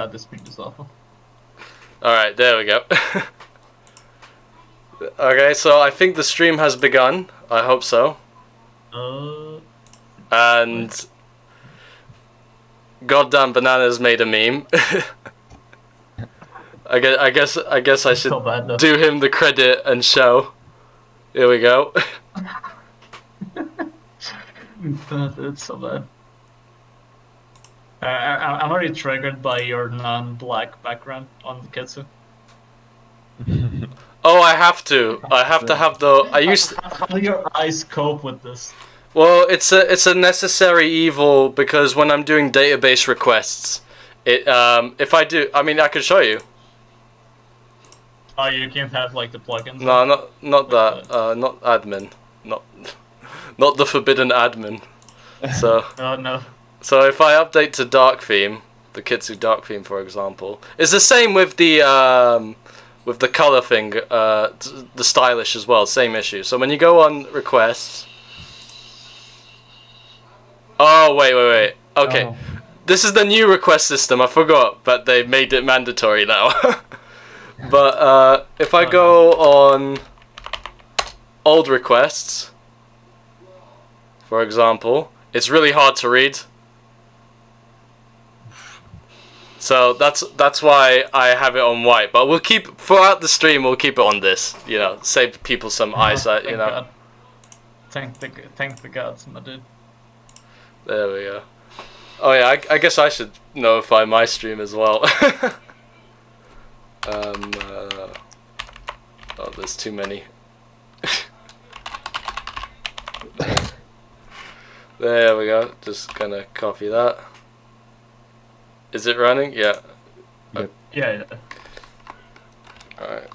God, this stream is awful. Alright, there we go. Okay, so I think the stream has begun. I hope so. And goddamn bananas made a meme. I guess I should do him the credit and show. Here we go. It's so bad. I'm already triggered by your non-black background on the Kitsu. Oh, I have to. I have to have the. How do your eyes cope with this? Well, it's a necessary evil because when I'm doing database requests, if I do, I mean, I could show you. Oh, you can't have like the plugins. No, not that. Not admin. Not the forbidden admin. So. Oh no. So if I update to dark theme, the Kitsu dark theme, for example, it's the same with the color thing, the stylish as well, same issue. So when you go on requests. Oh wait. Okay, Oh. This is the new request system. I forgot, but they made it mandatory now. But if I go on old requests, for example, it's really hard to read. So that's why I have it on white. But we'll keep throughout the stream. We'll keep it on this. You know, save people some eyesight. You know. God. Thank the gods, my dude. There we go. Oh yeah, I guess I should notify my stream as well. Oh, there's too many. There we go. Just gonna copy that. Is it running? Yeah. Yep. Yeah. Alright.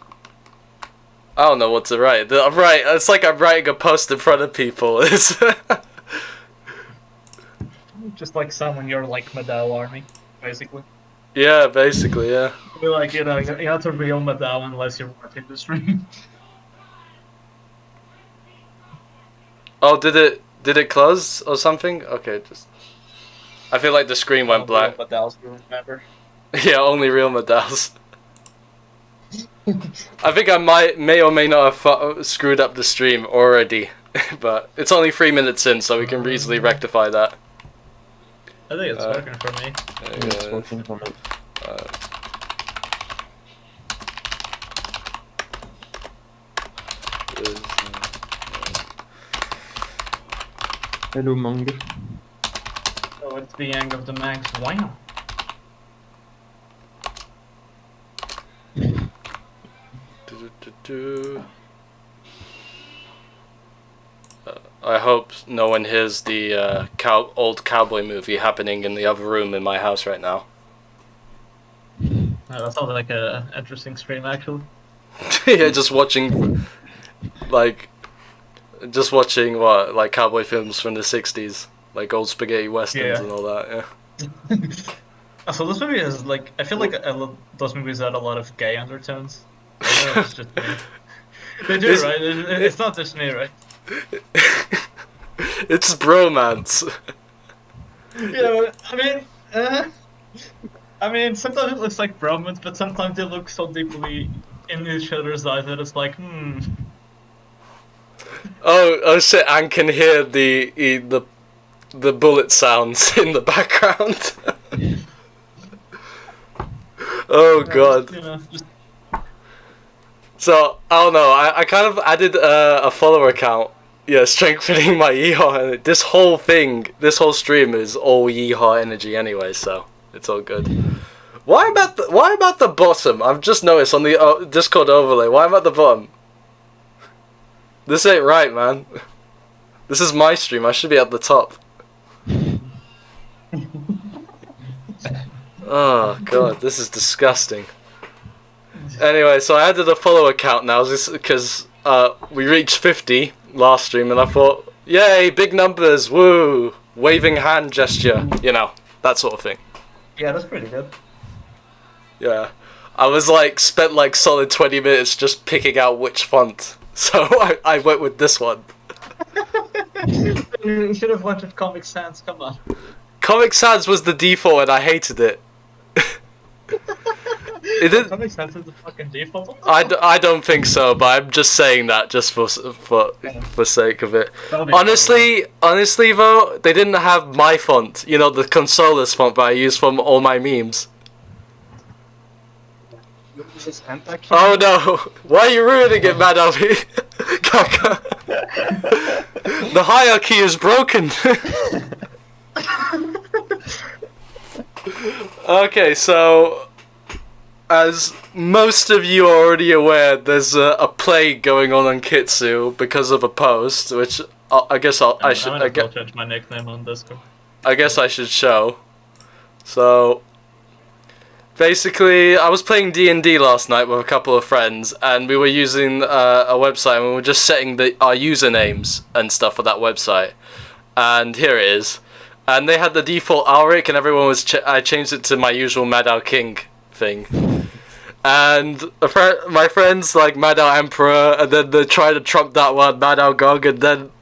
I don't know what to write. It's like I'm writing a post in front of people. Just like someone you're like Madao army, basically. Yeah, basically, yeah. You're like, you're not a real Madao unless you're watching the stream. Oh, did it close or something? Okay, just. I feel like the screen went black. Madaos, you remember? Yeah, only real Madaos. I think I may or may not have screwed up the stream already, but it's only 3 minutes in, so we can easily rectify that. I think it's working for me. It's working for me. Hello, Manga. Oh, it's the end of the max. Wow. I hope no one hears the old cowboy movie happening in the other room in my house right now. That sounds like a interesting stream, actually. Yeah, just watching what, like cowboy films from the 60s, like old spaghetti westerns and all that. Yeah. So this movie is like, I feel like those movies had a lot of gay undertones. I know it's just me. They do, right? It's not just me, right? It's bromance. Yeah, I mean, sometimes it looks like bromance, but sometimes they look so deeply in each other's eyes that it's like, Oh shit! Anne can hear the bullet sounds in the background. Oh god. So I don't know. I kind of added a follower account. Yeah, strengthening my yeehaw. This whole stream is all yeehaw energy anyway, so it's all good. Why am at the bottom? I've just noticed on the Discord overlay. Why am I at the bottom? This ain't right, man. This is my stream. I should be at the top. Oh god, this is disgusting. Anyway, so I added a follow account now just because we reached 50 last stream, and I thought, yay, big numbers, woo, waving hand gesture, you know, that sort of thing. Yeah, that's pretty good. Yeah, I was like, spent like solid 20 minutes just picking out which font, so I went with this one. You should have went with Comic Sans, come on. Comic Sans was the default and I hated it. It did. That makes sense as a fucking default. I don't think so, but I'm just saying that just for sake of it. That'll be Honestly though, they didn't have my font. You know, the Consolas font that I use from all my memes. Oh no! Why are you ruining it, Madao? Kaka. The hierarchy is broken. Okay, so as most of you are already aware, there's a plague going on Kitsu because of a post, which I guess I should. I'm gonna change my nickname on Discord. I guess I should show. So basically, I was playing D&D last night with a couple of friends, and we were using a website, and we were just setting our usernames and stuff for that website. And here it is. And they had the default Alric, and everyone was. I changed it to my usual Madao King thing. And my friends like Madao Emperor, and then they try to trump that one Madao Gog, and then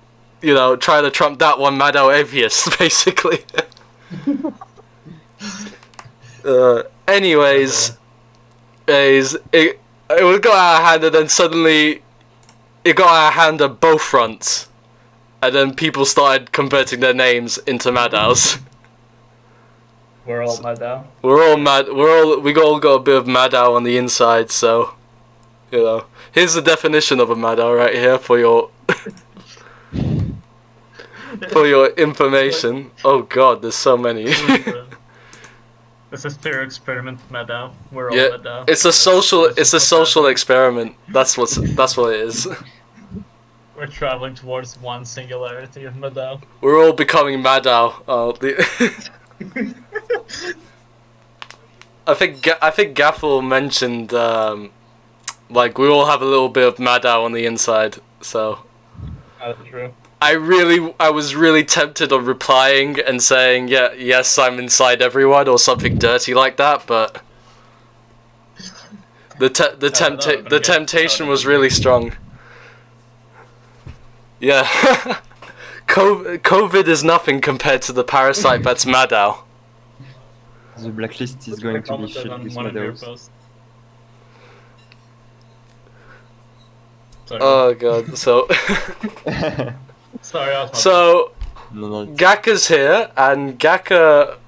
try to trump that one Madao Atheist, basically. Anyways, it got out of hand, and then suddenly it got out of hand on both fronts, and then people started converting their names into Madaos. We're all Madao. We're all mad. We all got a bit of Madao on the inside, so here's the definition of a Madao right here for your for your information. Oh God, there's so many. This is pure experiment, Madao. We're all Yeah, Madao. it's a social experiment. That's what it is. We're traveling towards one singularity of Madao. We're all becoming Madao. I think Gaffel mentioned like we all have a little bit of Madao on the inside. So That's true. I was really tempted on replying and saying yes, I'm inside everyone or something dirty like that, but the temptation was really strong. Yeah. COVID is nothing compared to the parasite that's Madao. The blacklist is going to be shit with Madaos. Oh God, so Sorry, so No. Gaka's here, and Gaka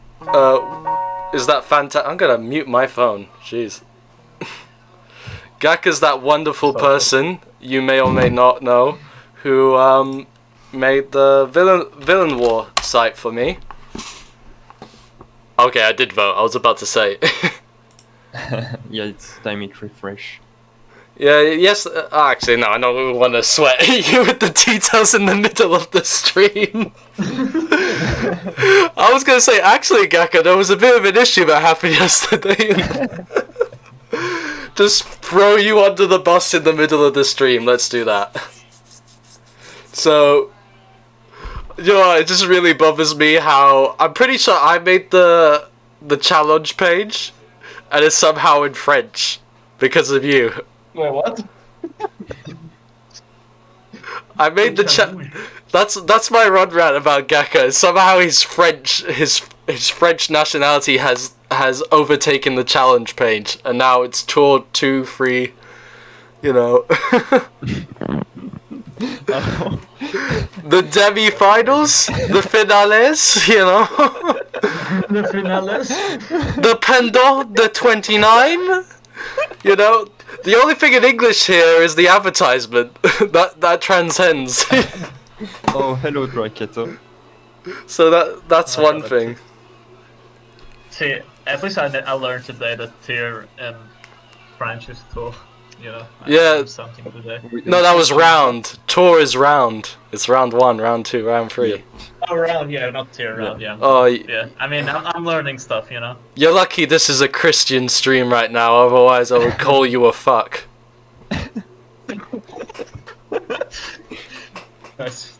is that fantastic. I'm gonna mute my phone. Jeez. Gaka's that wonderful person you may or may not know, who made the villain war site for me. Okay, I did vote. I was about to say. Yeah, it's time it refresh. Yeah, yes. Actually, no. I don't want to sweat at you with the details in the middle of the stream. I was gonna say, actually, Gaka, there was a bit of an issue that happened yesterday. Just throw you under the bus in the middle of the stream. Let's do that. So, it just really bothers me how I'm pretty sure I made the challenge page, and it's somehow in French because of you. Wait, what? I made the That's my run rant about Gaka. Somehow his French French nationality has overtaken the challenge page, and now it's tour 2, 3. The demi-finals, the finales, The finales? the pendant, the 29. The only thing in English here is the advertisement. that transcends. Oh, hello, Draketo. So that's one thing. See, at least I learned today that tier in French is tour. I learned something today. No, that was round. Tour is round. It's round 1, round 2, round 3. Yeah. Oh, round, not tier, round, yeah. Oh, yeah. I mean, I'm learning stuff, You're lucky this is a Christian stream right now, otherwise I would call you a fuck. Nice.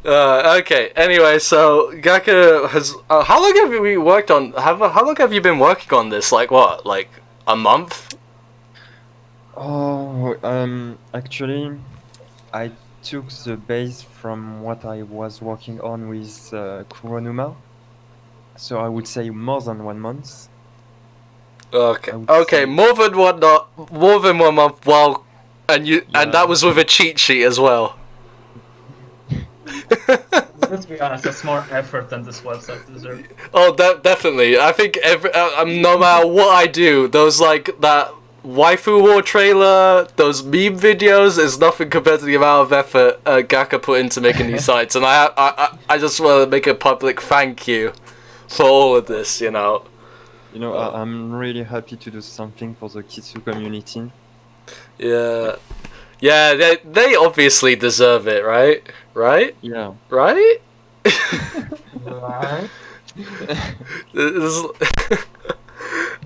Okay. Anyway, so Gaka has. How long have we worked on? How long have you been working on this? Like what? Like a month? Oh, actually, I took the base from what I was working on with Kuronuma. So I would say more than 1 month. Okay. I would Okay, say- more than 1 month. Well, and that was with a cheat sheet as well. Let's be honest, that's more effort than this website deserves. Oh, definitely. I think no matter what I do, those like that waifu war trailer, those meme videos is nothing compared to the amount of effort Gaka put into making these sites, and I just want to make a public thank you for all of this. You know. You know, I'm really happy to do something for the Kitsu community. Yeah. Yeah, they obviously deserve it, right? Right? Yeah. Right? Right.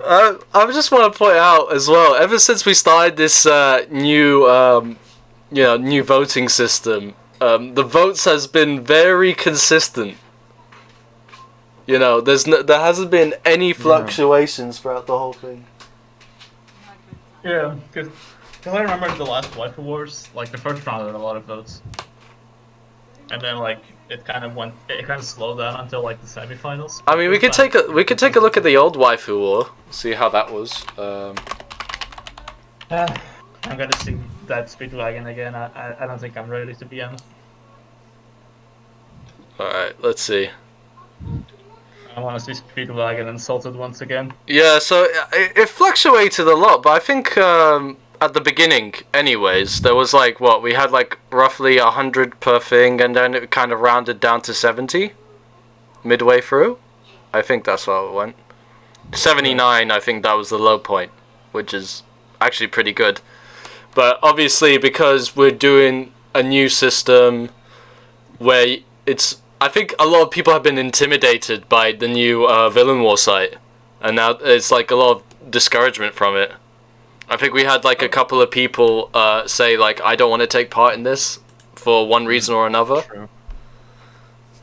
I just want to point out as well. Ever since we started this new voting system, the votes has been very consistent. You know, there hasn't been any fluctuations throughout the whole thing. Yeah, because I remember the last Waifu Wars, like the first round had a lot of votes, and then like it kind of slowed down until like the semifinals. I mean, we could take a look at the old Waifu War, see how that was. I'm gonna see that Speedwagon again. I don't think I'm ready, to be honest. All right, let's see. I want to see Speedwagon insulted once again. Yeah, so it fluctuated a lot, but I think at the beginning, anyways, there was like we had like roughly 100 per thing, and then it kind of rounded down to 70 midway through. I think that's how it went. 79, I think that was the low point, which is actually pretty good. But obviously, because we're doing a new system where I think a lot of people have been intimidated by the new Villain War site, and now it's like a lot of discouragement from it. I think we had like a couple of people say like, I don't want to take part in this for one reason or another. True.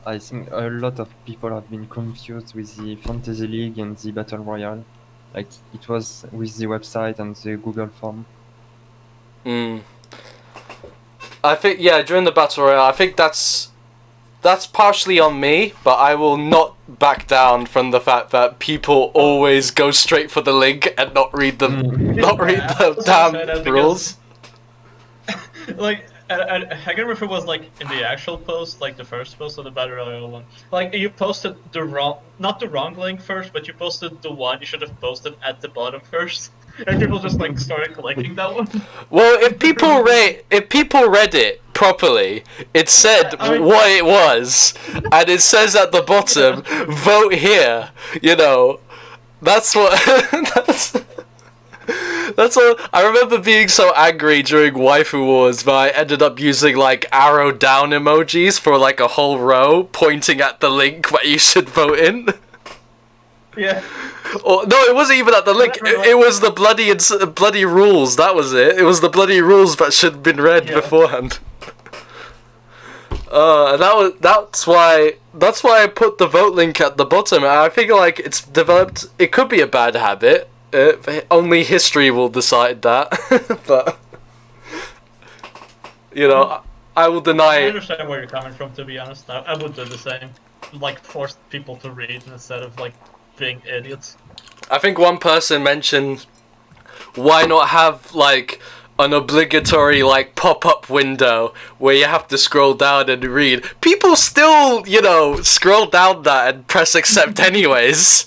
I think a lot of people have been confused with the Fantasy League and the Battle Royale. Like it was with the website and the Google form. I think during the Battle Royale, I think that's partially on me, but I will not back down from the fact that people always go straight for the link and not read the damn rules. Like, I can't remember if it was like in the actual post, like the first post of the Battle Royale one. Like you posted not the wrong link first, but you posted the one you should have posted at the bottom first, and people just like started clicking that one. Well, if people read it properly, it said what it was, and it says at the bottom, vote here. You know, that's what that's all. I remember being so angry during Waifu Wars, but I ended up using like arrow down emojis for like a whole row, pointing at the link that you should vote in. Yeah. Or, no, it wasn't even at the link. It was the bloody rules. That was it. It was the bloody rules that should have been read beforehand. That's why I put the vote link at the bottom. I feel like it's developed. It could be a bad habit. Only history will decide that. But you know, I will deny I it. understand where you're coming from. To be honest, I would do the same. Like force people to read instead of like being idiots. I think one person mentioned, why not have like an obligatory like pop-up window where you have to scroll down and read. People still, you know, scroll down that and press accept anyways.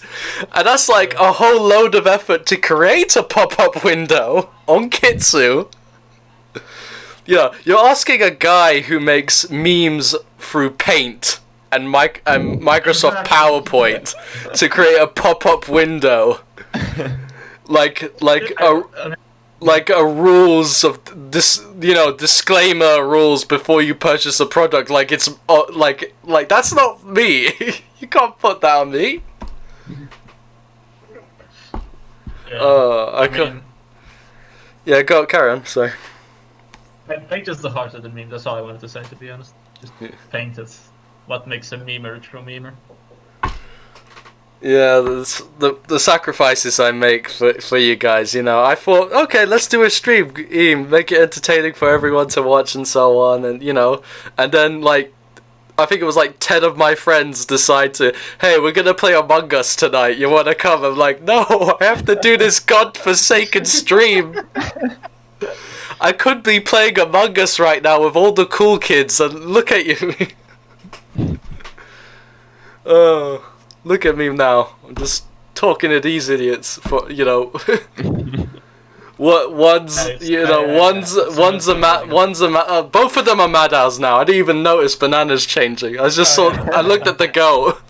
And that's like a whole load of effort to create a pop-up window on Kitsu. You know, you're asking a guy who makes memes through Paint and Microsoft PowerPoint to create a pop-up window. Like a rules of this, you know, disclaimer rules before you purchase a product. Like it's like that's not me. You can't put that on me. Yeah, go carry on. Sorry. Paint is the heart of the meme. That's all I wanted to say. To be honest, just paint is what makes a memer a true memer. Yeah, the sacrifices I make for you guys, you know. I thought, okay, let's do a stream, make it entertaining for everyone to watch and so on, and you know, and then like I think it was like 10 of my friends decide to, hey, we're gonna play Among Us tonight. You wanna come? I'm like, no, I have to do this godforsaken stream. I could be playing Among Us right now with all the cool kids, and look at you. Oh, look at me now. I'm just talking to these idiots for, you know. What one's both of them are Madaos now. I didn't even notice Banana's changing. I just I looked at the goat.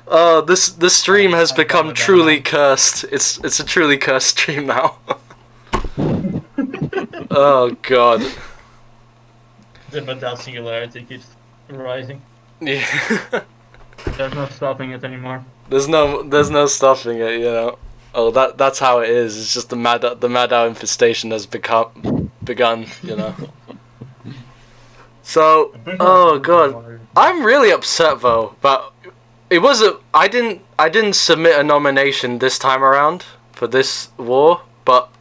Oh, this stream has become truly cursed. It's a truly cursed stream now. Oh god. The Madao singularity keeps rising. Yeah. There's no stopping it anymore. There's no stopping it, you know. Oh, that's how it is. It's just the Madao infestation has begun, you know. So, oh god, I'm really upset though. But it wasn't. I didn't submit a nomination this time around for this war. But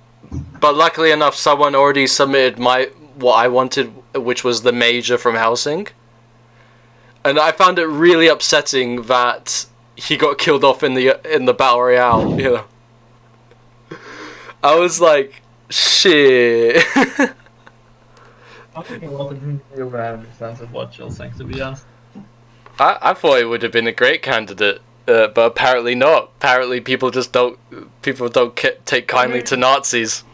luckily enough, someone already submitted what I wanted, which was the major from Helsing. And I found it really upsetting that he got killed off in the battle royale. You know. I was like, shit. I think it wasn't real bad in the sense of what you'll think, to be honest. I thought it would have been a great candidate, but apparently not. Apparently people don't take kindly to Nazis.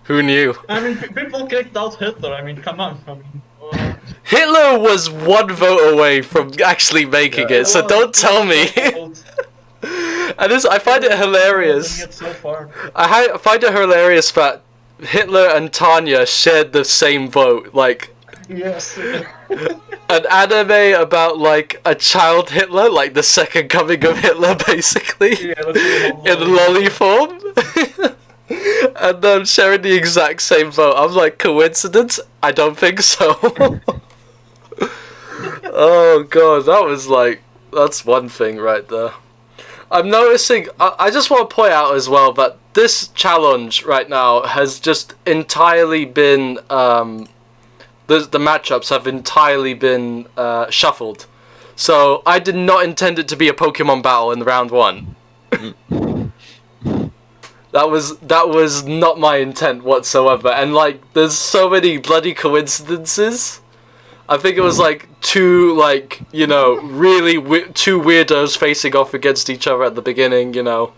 Who knew? I mean, people kicked out Hitler. I mean, come on. I mean, Hitler was one vote away from actually making it, so don't tell me. I find it hilarious. I find it hilarious that Hitler and Tanya shared the same vote. Like, yes. An anime about like a child Hitler, like the second coming of Hitler, basically, in lolly form, and them sharing the exact same vote. I'm like, coincidence? I don't think so. Oh god, that's one thing right there. I'm noticing, I just want to point out as well that this challenge right now has just entirely been, the matchups have entirely been shuffled. So I did not intend it to be a Pokemon battle in round 1. That was not my intent whatsoever. And like, there's so many bloody coincidences. I think it was like two, like, you know, really two weirdos facing off against each other at the beginning, you know.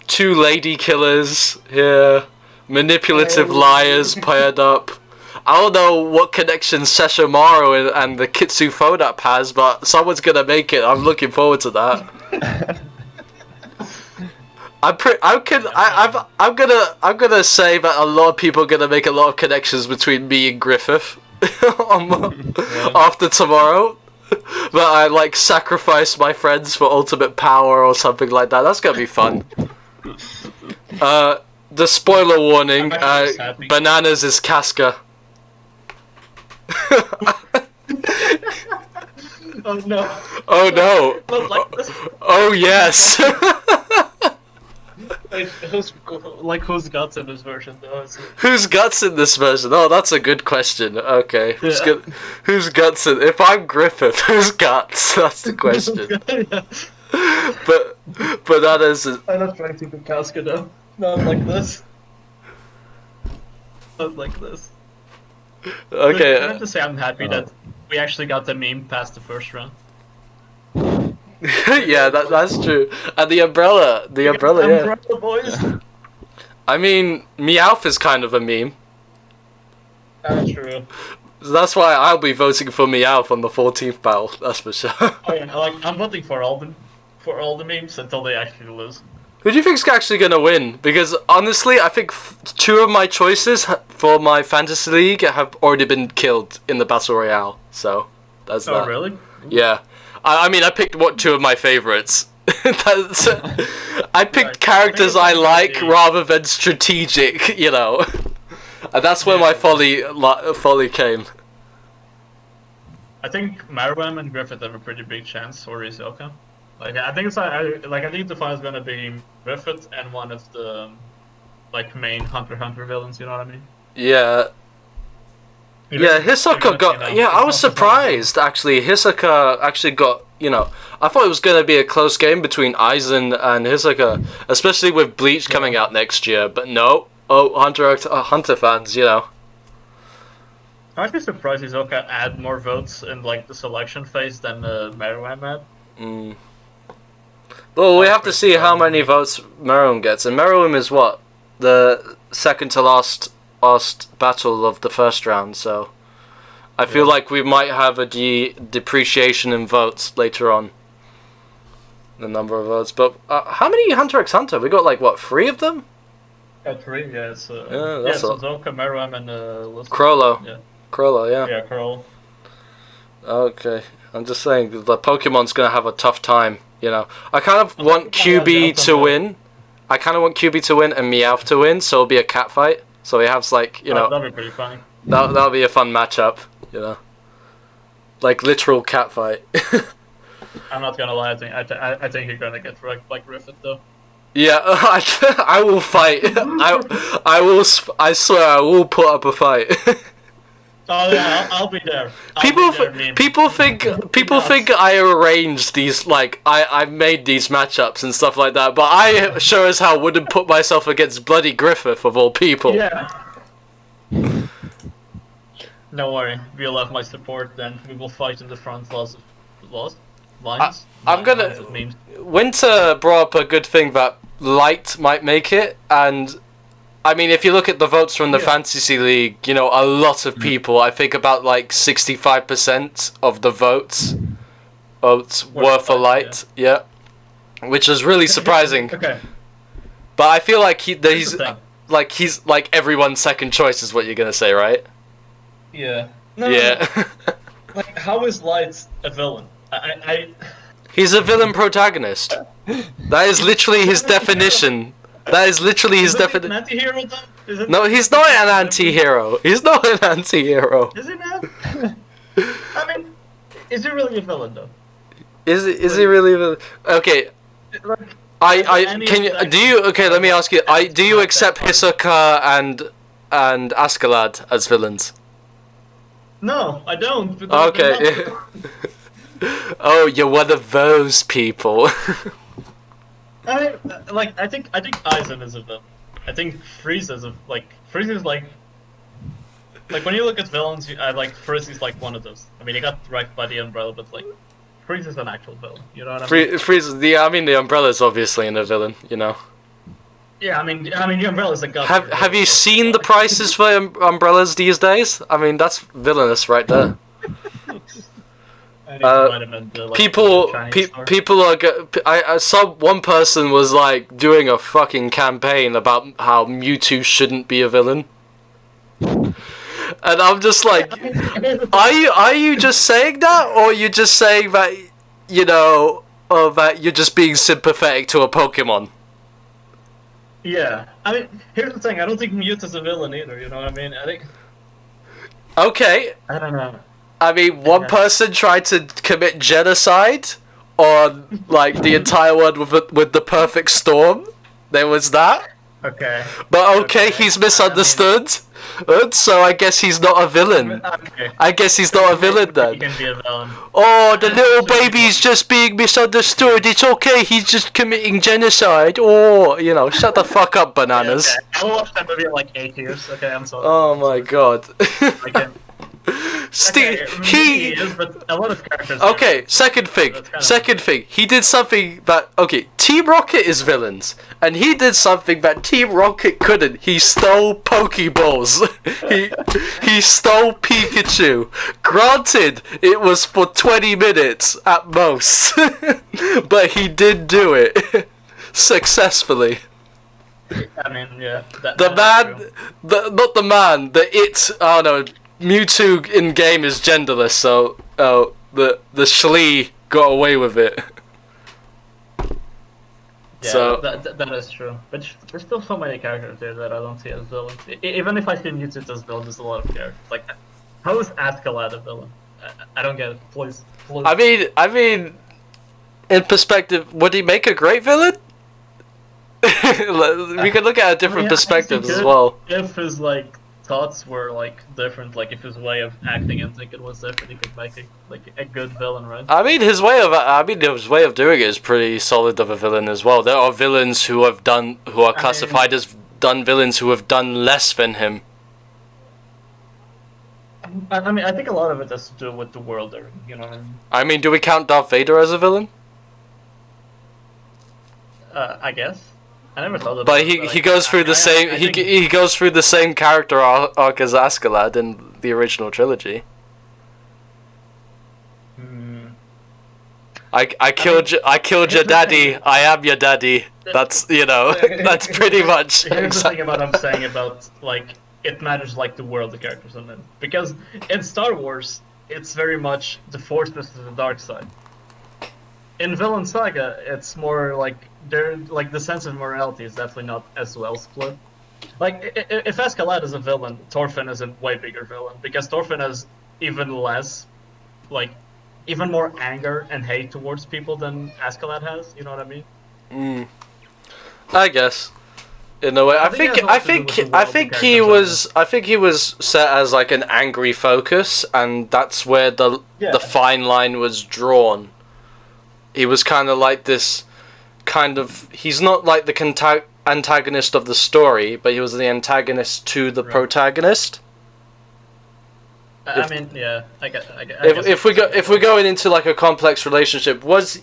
Two lady killers here, manipulative liars paired up. I don't know what connection Sesshomaru and the Kitsu phone app has, but someone's gonna make it. I'm looking forward to that. I'm gonna say that a lot of people are gonna make a lot of connections between me and Griffith after tomorrow. That I like sacrifice my friends for ultimate power or something like that. That's gonna be fun. The spoiler warning: Bananas is Casca. Oh no! Oh no! Oh yes! Who's guts in this version though? Who's guts in this version? Oh, that's a good question. Okay, Yeah. Who's guts in? If I'm Griffith, who's guts? That's the question. Yeah. But that is. I'm not trying to be Casca though. Not like this. Not like this. Okay. I have to say I'm happy that we actually got the meme past the first round. Yeah, that's true. And the umbrella, yeah. Umbrella boys. I mean, Meowth is kind of a meme. That's true. That's why I'll be voting for Meowth on the 14th battle. That's for sure. Oh yeah, like I'm voting for all the memes until they actually lose. Who do you think's actually gonna win? Because honestly, I think two of my choices for my fantasy league have already been killed in the battle royale. So that's that. Oh really? Yeah. I mean, I picked two of my favorites. I picked characters I like rather than strategic, you know. And that's where my folly came. I think Marwan and Griffith have a pretty big chance for Isoka. Like I think the final's gonna be Griffith and one of the main Hunter x Hunter villains. You know what I mean? Yeah. Yeah, Hisoka got. Yeah, I was surprised actually. Hisoka actually got. I thought it was gonna be a close game between Aizen and Hisoka, especially with Bleach coming out next year. But no. Oh, Hunter fans, I'm actually surprised Hisoka had more votes in like the selection phase than Meruem had. Well, we have to see how many votes Meruem gets, and Meruem is what, the second to last battle of the first round. So I feel like we might have a depreciation in votes later on. The number of votes, but how many Hunter x Hunter? We got like what, 3 of them? 3, yeah. It's Hisoka, Meruem, and Crollo. Yeah. Crollo, yeah. Yeah, Crollo. Okay, I'm just saying the Pokemon's gonna have a tough time. I kind of want QB to win. I kind of want QB to win and Meowth to win, so it'll be a cat fight. So we have like that'll be pretty funny. That'll be a fun matchup. Like literal cat fight. I'm not gonna lie. I think you're gonna get wrecked by Griffith though. Yeah, I will fight. I will. I swear I will put up a fight. Oh yeah, I'll be there. People think I arranged these, like I made these matchups and stuff like that, but I sure as hell wouldn't put myself against bloody Griffith of all people. Yeah. No worry, we'll have my support. Then we will fight in the front lines. I'm gonna. Winter brought up a good thing that Light might make it, and I mean, if you look at the votes from the Fantasy League, a lot of people, I think about like 65% of the votes were for Light, which is really surprising. Okay. But I feel like he's like everyone's second choice is what you're gonna say, right? Yeah. No. Like, how is Light a villain? He's a villain protagonist. That is literally his definition. That is literally his definition. An anti-hero then? No, he's not an anti-hero. He's not an anti-hero. Is he not? I mean, is he really a villain though? Is he really a villain? Okay. Let me ask you. Do you accept Hisoka and Askeladd as villains? No, I don't. Okay. Oh, you're one of those people. I think Aizen is a villain. I think Frieza is like when you look at villains, Frieza's like one of those. I mean, he got wrecked by the umbrella, but like Frieza's an actual villain. You know what I mean? Frieza's the umbrella's obviously in a villain. Yeah, I mean the umbrella's a god. Have you seen the prices for umbrellas these days? I mean, that's villainous right there. People are. I saw one person was like doing a fucking campaign about how Mewtwo shouldn't be a villain, and I'm just like, are you just saying that, or are you just saying that or that you're just being sympathetic to a Pokemon? Yeah, I mean, here's the thing. I don't think Mewtwo's a villain either. You know what I mean? I think. Okay. I don't know. I mean, one person tried to commit genocide on like the entire world with the perfect storm. There was that. Okay. But okay, he's misunderstood. So I guess he's not a villain. Okay. I guess he's not a villain then. He can be a villain. Oh, the little baby's just being misunderstood. It's okay. He's just committing genocide. Oh, shut the fuck up, bananas. Yeah, okay. I watched that movie in like 8 years. Okay, I'm sorry. Oh my god. He is, but a lot of characters. Okay, second thing. He did something that Team Rocket is villains, and he did something that Team Rocket couldn't. He stole Pokeballs. he stole Pikachu. Granted, it was for 20 minutes at most, but he did do it successfully. I mean, yeah. Oh no. Mewtwo in game is genderless, so the Schlee got away with it. Yeah, so that is true. But there's still so many characters there that I don't see as villains. Even if I see Mewtwo as villain, there's a lot of characters. Like, how is Askeladd a villain? I don't get it. Please. I mean, in perspective, would he make a great villain? We could look at different perspectives as well. If his thoughts were like different, like if his way of acting and thinking was different, he could make a good villain, right? I mean, his way of doing it is pretty solid of a villain as well. There are villains who are classified as done villains who have done less than him. I mean, I think a lot of it has to do with the world there. You know what I mean? I mean, do we count Darth Vader as a villain? I guess. I never thought about. But it, he goes through the same he goes through the same character arc as Askeladd in the original trilogy. I killed your daddy. I am your daddy. That's that's pretty much. Here's the thing about I'm saying about like it matters like the world the characters are in, because in Star Wars it's very much the Force versus the dark side. In Villain Saga, it's more like the sense of morality is definitely not as well split. Like if Askeladd is a villain, Thorfinn is a way bigger villain because Thorfinn has even more anger and hate towards people than Askeladd has. You know what I mean? I guess. In a way, I think he was set as like an angry focus, and that's where the fine line was drawn. He was kind of like this, he's not like the antagonist of the story, but he was the antagonist to the protagonist. I mean, yeah, I guess if we're going into like a complex relationship, was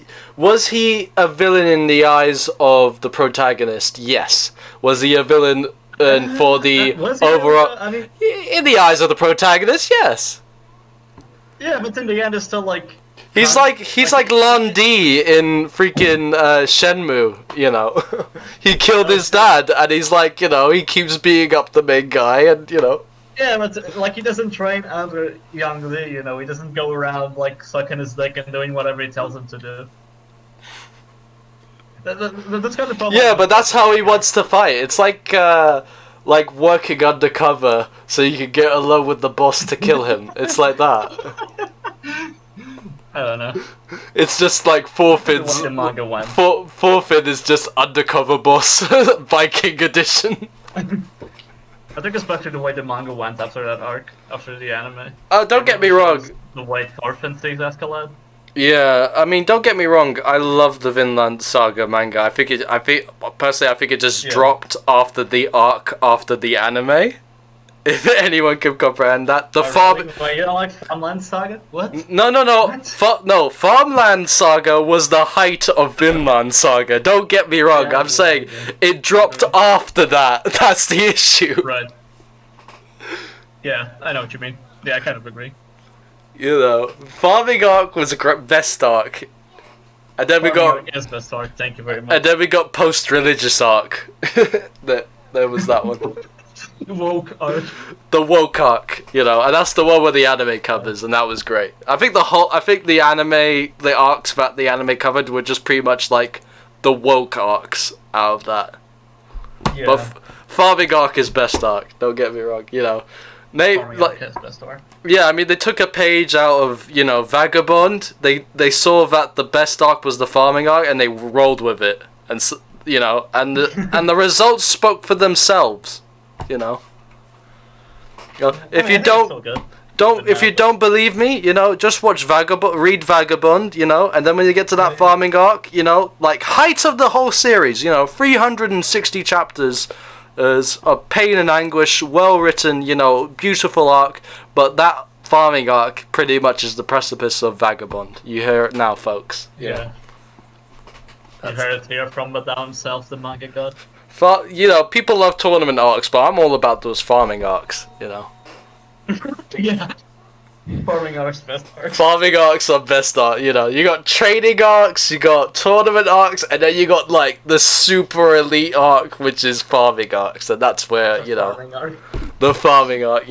he a villain in the eyes of the protagonist? Yes. Was he a villain for the overall? I mean, in the eyes of the protagonist, yes. Yeah, but in the end, it's still like he's like Lon D in freaking Shenmue. You know, he killed his dad, and he's like, he keeps being up the main guy, and Yeah, but like he doesn't train under Yang Li, he doesn't go around like sucking his dick and doing whatever he tells him to do. That's kind of problem. Yeah, but that's how he wants to fight. It's like working undercover so you can get along with the boss to kill him. It's like that. I don't know. It's just like Thorfinn's. Thorfinn is just undercover boss, Viking edition. I think especially the way the manga went after that arc, after the anime. Oh, don't get me wrong. The way Thorfinn sees Askeladd. Yeah, I mean, don't get me wrong. I love the Vinland Saga manga. I think it just dropped after the arc after the anime. If anyone can comprehend that, Wait, you don't like Farmland Saga? What? No. No, Farmland Saga was the height of Vinland Saga. Don't get me wrong. I'm saying it dropped after that. That's the issue. Right. Yeah, I know what you mean. Yeah, I kind of agree. Farming arc was a best arc, and then we got best arc. Thank you very much. And then we got post-religious arc. there was that one. Woke arc. The woke arc, and that's the one where the anime covers, and that was great. I think the arcs that the anime covered were just pretty much like the woke arcs out of that. Yeah. But Farming arc is best arc. Don't get me wrong. Farming arc is best arc. Yeah, I mean they took a page out of Vagabond. They saw that the best arc was the Farming arc, and they rolled with it, and and the results spoke for themselves. If you don't believe me, just watch read Vagabond, and then when you get to that Farming arc, like height of the whole series, 360 chapters of pain and anguish, well written, beautiful arc, but that Farming arc pretty much is the precipice of Vagabond. You hear it now, folks. Yeah. You heard it here from Madao himself, the manga god. People love tournament arcs, but I'm all about those Farming arcs, Yeah. Farming arcs, best arcs. Farming arcs are best arc, you got training arcs, you got tournament arcs, and then you got like the super elite arc, which is Farming arcs, and that's where, the Farming arc,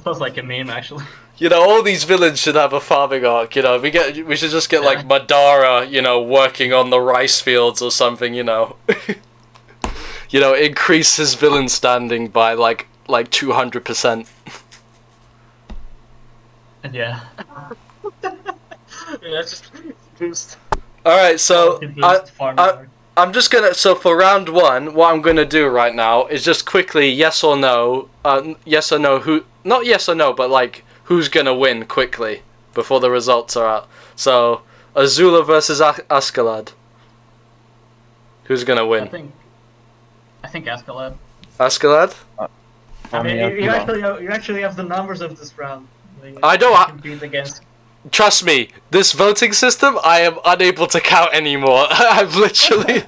Sounds like a meme, actually. All these villains should have a Farming arc, we should just get like Madara, working on the rice fields or something, increase his villain standing by like 200%. Yeah. Just boost. Alright, so I'm just gonna, so for round one, what I'm gonna do right now is just quickly, yes or no, yes or no, who, not yes or no, but like, who's gonna win quickly before the results are out. So, Azula versus Askeladd. Who's gonna win? I think Askeladd. Askeladd? I mean, me, you Attila. actually have the numbers of this round. I don't. Compete against. Trust me, this voting system, I am unable to count anymore. I'm literally.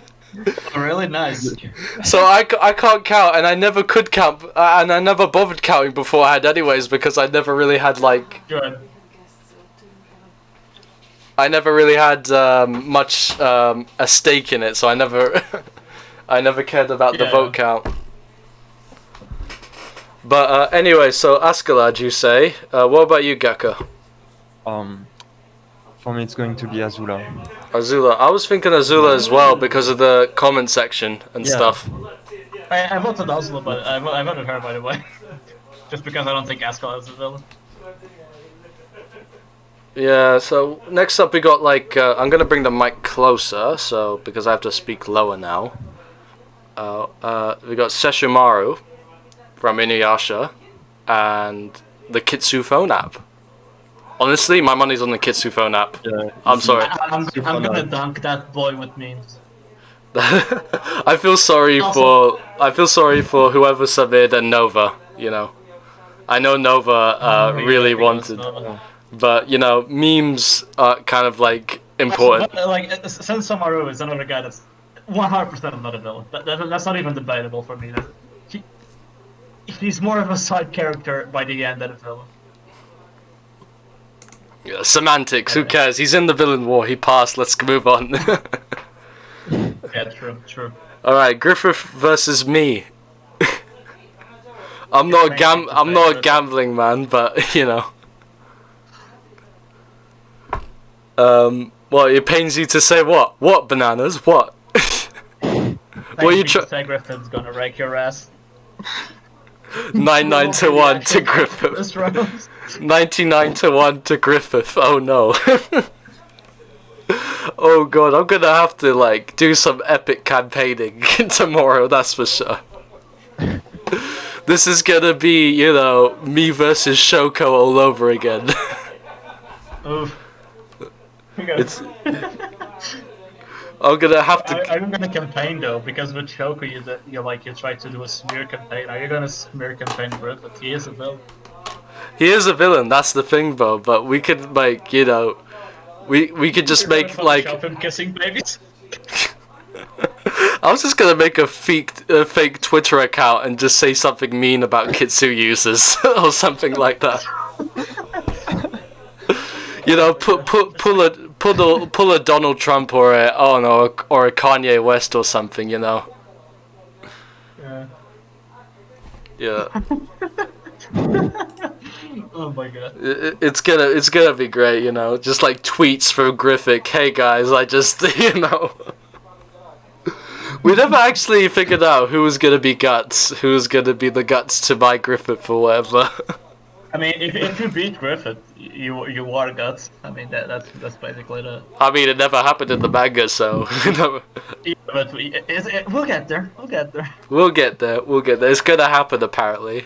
Oh, really nice. So I can't count, and I never could count, and I never bothered counting beforehand anyways, because I never really had, like... Good. I never really had much a stake in it, so I never... I never cared about the vote count. But anyway, so Askeladd, you say. What about you, Gaka? For me, it's going to be Azula. Azula. I was thinking Azula as well because of the comment section and stuff. I voted Azula, but I voted her, by the way. Just because I don't think Askeladd is a villain. Yeah, so next up we got, like, I'm gonna bring the mic closer, so, because I have to speak lower now. We got Sesshomaru from Inuyasha, and the Kitsu phone app. Honestly, my money's on the Kitsu phone app. Yeah, I'm sorry. I'm gonna dunk that boy with memes. I feel sorry for whoever submitted and Nova, you know. I know Nova really wanted, but you know, memes are kind of like important. But, like, Sensamaru is another guy that's 100% not a villain. That's not even debatable for me. He's more of a side character by the end than a villain. Yeah, semantics, who cares? He's in the villain war, he passed, let's move on. Yeah, true. Alright, Griffith versus me. I'm not a gambling man, but you know. Well, it pains you to say what? What, bananas? What? What you say Griffith's gonna wreck your ass. 99 to 1 to Griffith. 99 to 1 to Griffith. Oh no. Oh god, I'm gonna have to like do some epic campaigning tomorrow, that's for sure. This is gonna be, you know, me versus Shoko all over again. Oof. It's... I'm gonna have to. I'm gonna campaign though, because with Shoko you try to do a smear campaign. Are you gonna smear campaign Griffith? He is a villain. He is a villain. That's the thing, though. But we could make, you know, we could just make like. Him kissing babies. I was just gonna make a fake Twitter account and just say something mean about Kitsu users or something like that. You know, pull a Donald Trump or a Kanye West or something. You know. Yeah. Oh my god. It's gonna be great, you know. Just like tweets from Griffith. Hey guys, I just you know. We never actually figured out who was gonna be Guts, who was gonna be the Guts to my Griffith or whatever. I mean, if you beat Griffith, you are Guts. I mean, that's basically the. I mean, it never happened in the manga, so. Yeah, but we'll get there. We'll get there. We'll get there. It's gonna happen, apparently.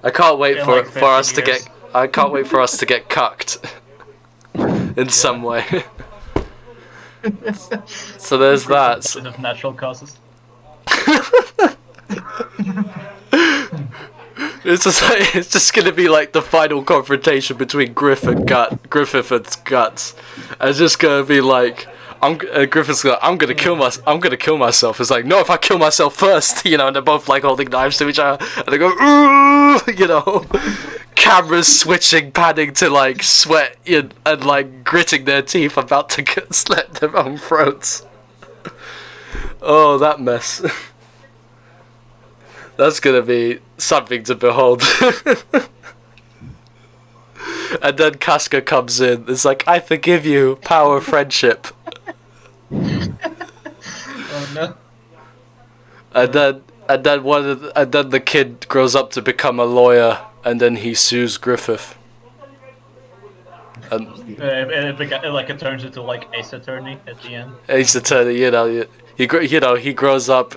I can't wait for us to get. I can't wait for us to get cucked. In some way. So there's that. Of natural causes. It's just gonna be like the final confrontation between Griffith and Guts. And it's just gonna be like, Griffith's like, I'm gonna kill myself. It's like, no, if I kill myself first, you know, and they're both like holding knives to each other, and they go, ooh, you know, cameras switching, panning to like sweat and like gritting their teeth, about to slit their own throats. Oh, that mess. That's gonna be something to behold. And then Casca comes in. It's like, I forgive you, power friendship. Oh no. And then the kid grows up to become a lawyer, and then he sues Griffith. And it turns into like Ace Attorney at the end. Ace Attorney, you know, he grows up,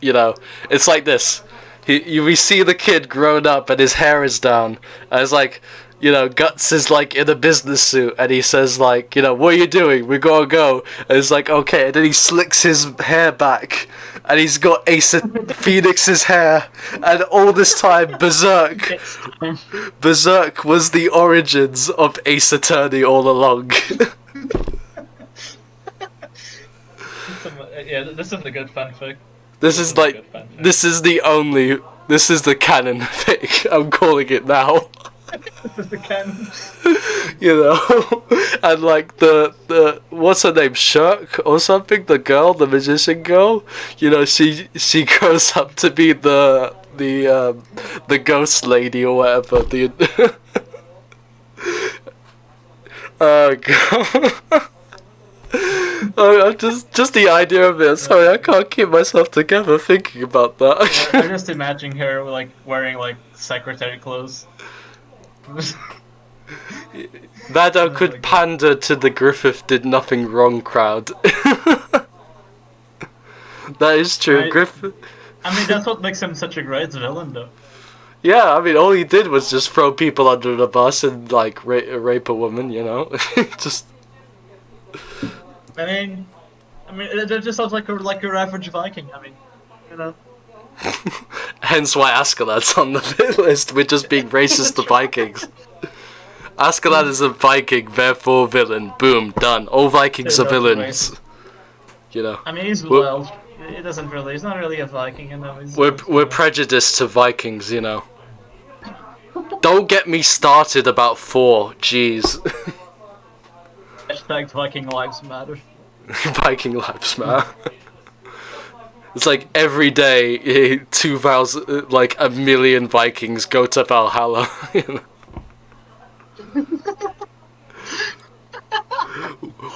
you know, it's like this. we see the kid grown up and his hair is down, and it's like, you know, Guts is like in a business suit, and he says like, you know, what are you doing? We gotta go. And it's like, okay, and then he slicks his hair back, and he's got Ace Phoenix's hair, and all this time Berserk was the origins of Ace Attorney all along. Yeah, this is a good fanfic. This is the canon fic. I'm calling it now. This is the canon. You know, and like the what's her name, Shirk or something, the girl, the magician girl, you know, she grows up to be the ghost lady or whatever. Oh god. Oh, just the idea of it. Sorry, I can't keep myself together thinking about that. I'm just imagining her like wearing like secretary clothes. Madao could pander to the Griffith did nothing wrong crowd. That is true, Right. Griffith. I mean, that's what makes him such a great villain, though. Yeah, I mean, all he did was just throw people under the bus and like rape a woman, you know. Just. I mean, it just sounds like your average Viking. I mean, you know. Hence why Askeladd's on the list. We're just being racist to Vikings. Askeladd is a Viking, therefore villain. Boom, done. All Vikings are villains. You know. I mean, he's wild. He doesn't really. He's not really a Viking, you know. We're prejudiced to Vikings, you know. Don't get me started about Thor. Jeez. Hashtag Viking lives matter. Viking lives matter. It's like every day, 2,000, like a million Vikings go to Valhalla. You know?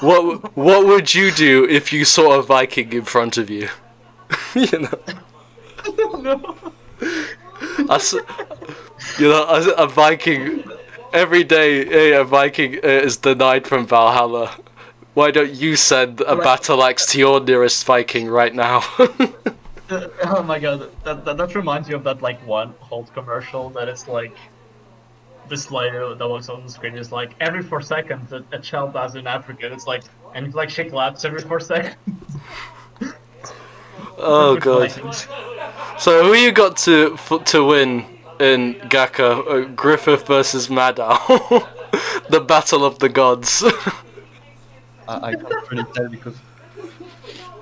What would you do if you saw a Viking in front of you? You know. No. You know, a Viking. Every day, a Viking is denied from Valhalla. Why don't you send a battle axe to your nearest Viking right now? Oh my god, that reminds me of that like one Holt commercial that is like this lady that was on the screen is like every 4 seconds a child dies in Africa. It's like and like she claps every 4 seconds. Oh god. So who you got to win in Gaka? Griffith versus Madao. The battle of the gods. I can't really tell because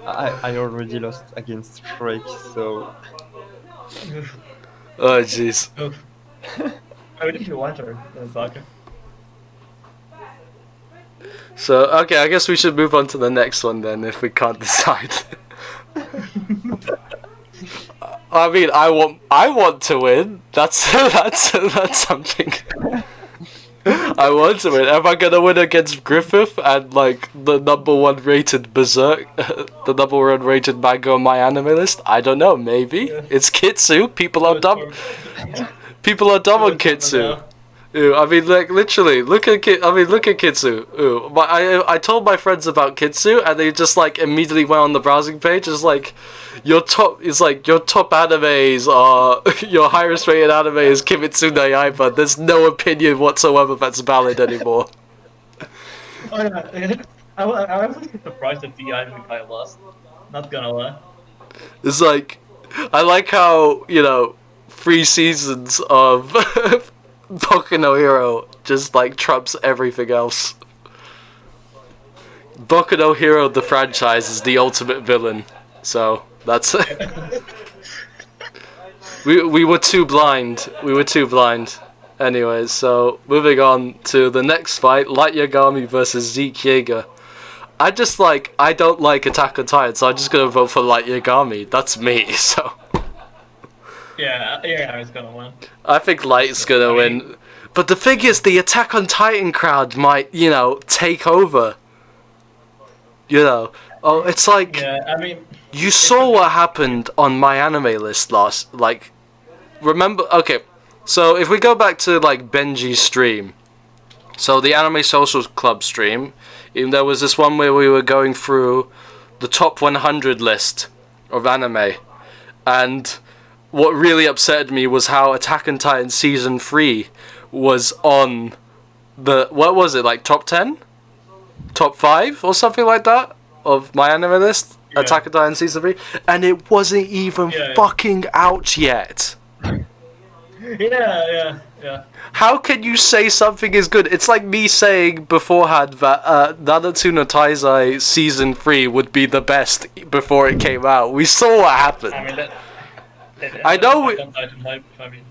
I already lost against Shrek, so Oh jeez. I didn't you watch her, Baka? So okay, I guess we should move on to the next one then if we can't decide. I mean, I want to win. That's something. I want to win. Am I gonna win against Griffith and like the #1 rated Berserk, the #1 rated manga on my anime list? I don't know. Maybe it's Kitsu. People are dumb. People are dumb on Kitsu. Ooh, I mean, like literally, look at Kitsu. Ooh, I told my friends about Kitsu, and they just like immediately went on the browsing page. It's like your top animes are your highest rated anime is Kimetsu no Yaiba. There's no opinion whatsoever that's valid anymore. Oh, yeah. I was surprised that the anime guy lost. Not gonna lie. It's like I like how 3 seasons of Boku no Hero just like trumps everything else. Boku no Hero, the franchise, is the ultimate villain. So that's it. We were too blind. We were too blind. Anyways, so moving on to the next fight, Light Yagami versus Zeke Yeager. I don't like Attack on Titan, so I'm just gonna vote for Light Yagami. That's me. So. Yeah, he's gonna win. I think Light's gonna win. But the thing is, the Attack on Titan crowd might, take over. It's like... Yeah, I mean... You saw what happened on my anime list remember... Okay, so if we go back to, Benji's stream. So, the Anime Social Club stream, there was this one where we were going through the top 100 list of anime. And... what really upset me was how Attack on Titan Season 3 was on the, what was it, like top 10? Top 5 or something like that of my anime list? Yeah. Attack on Titan Season 3? And it wasn't even fucking out yet. Yeah. How can you say something is good? It's like me saying beforehand that Nanatsu no Taizai Season 3 would be the best before it came out. We saw what happened. I mean, I know Attack on Titan hype, I mean.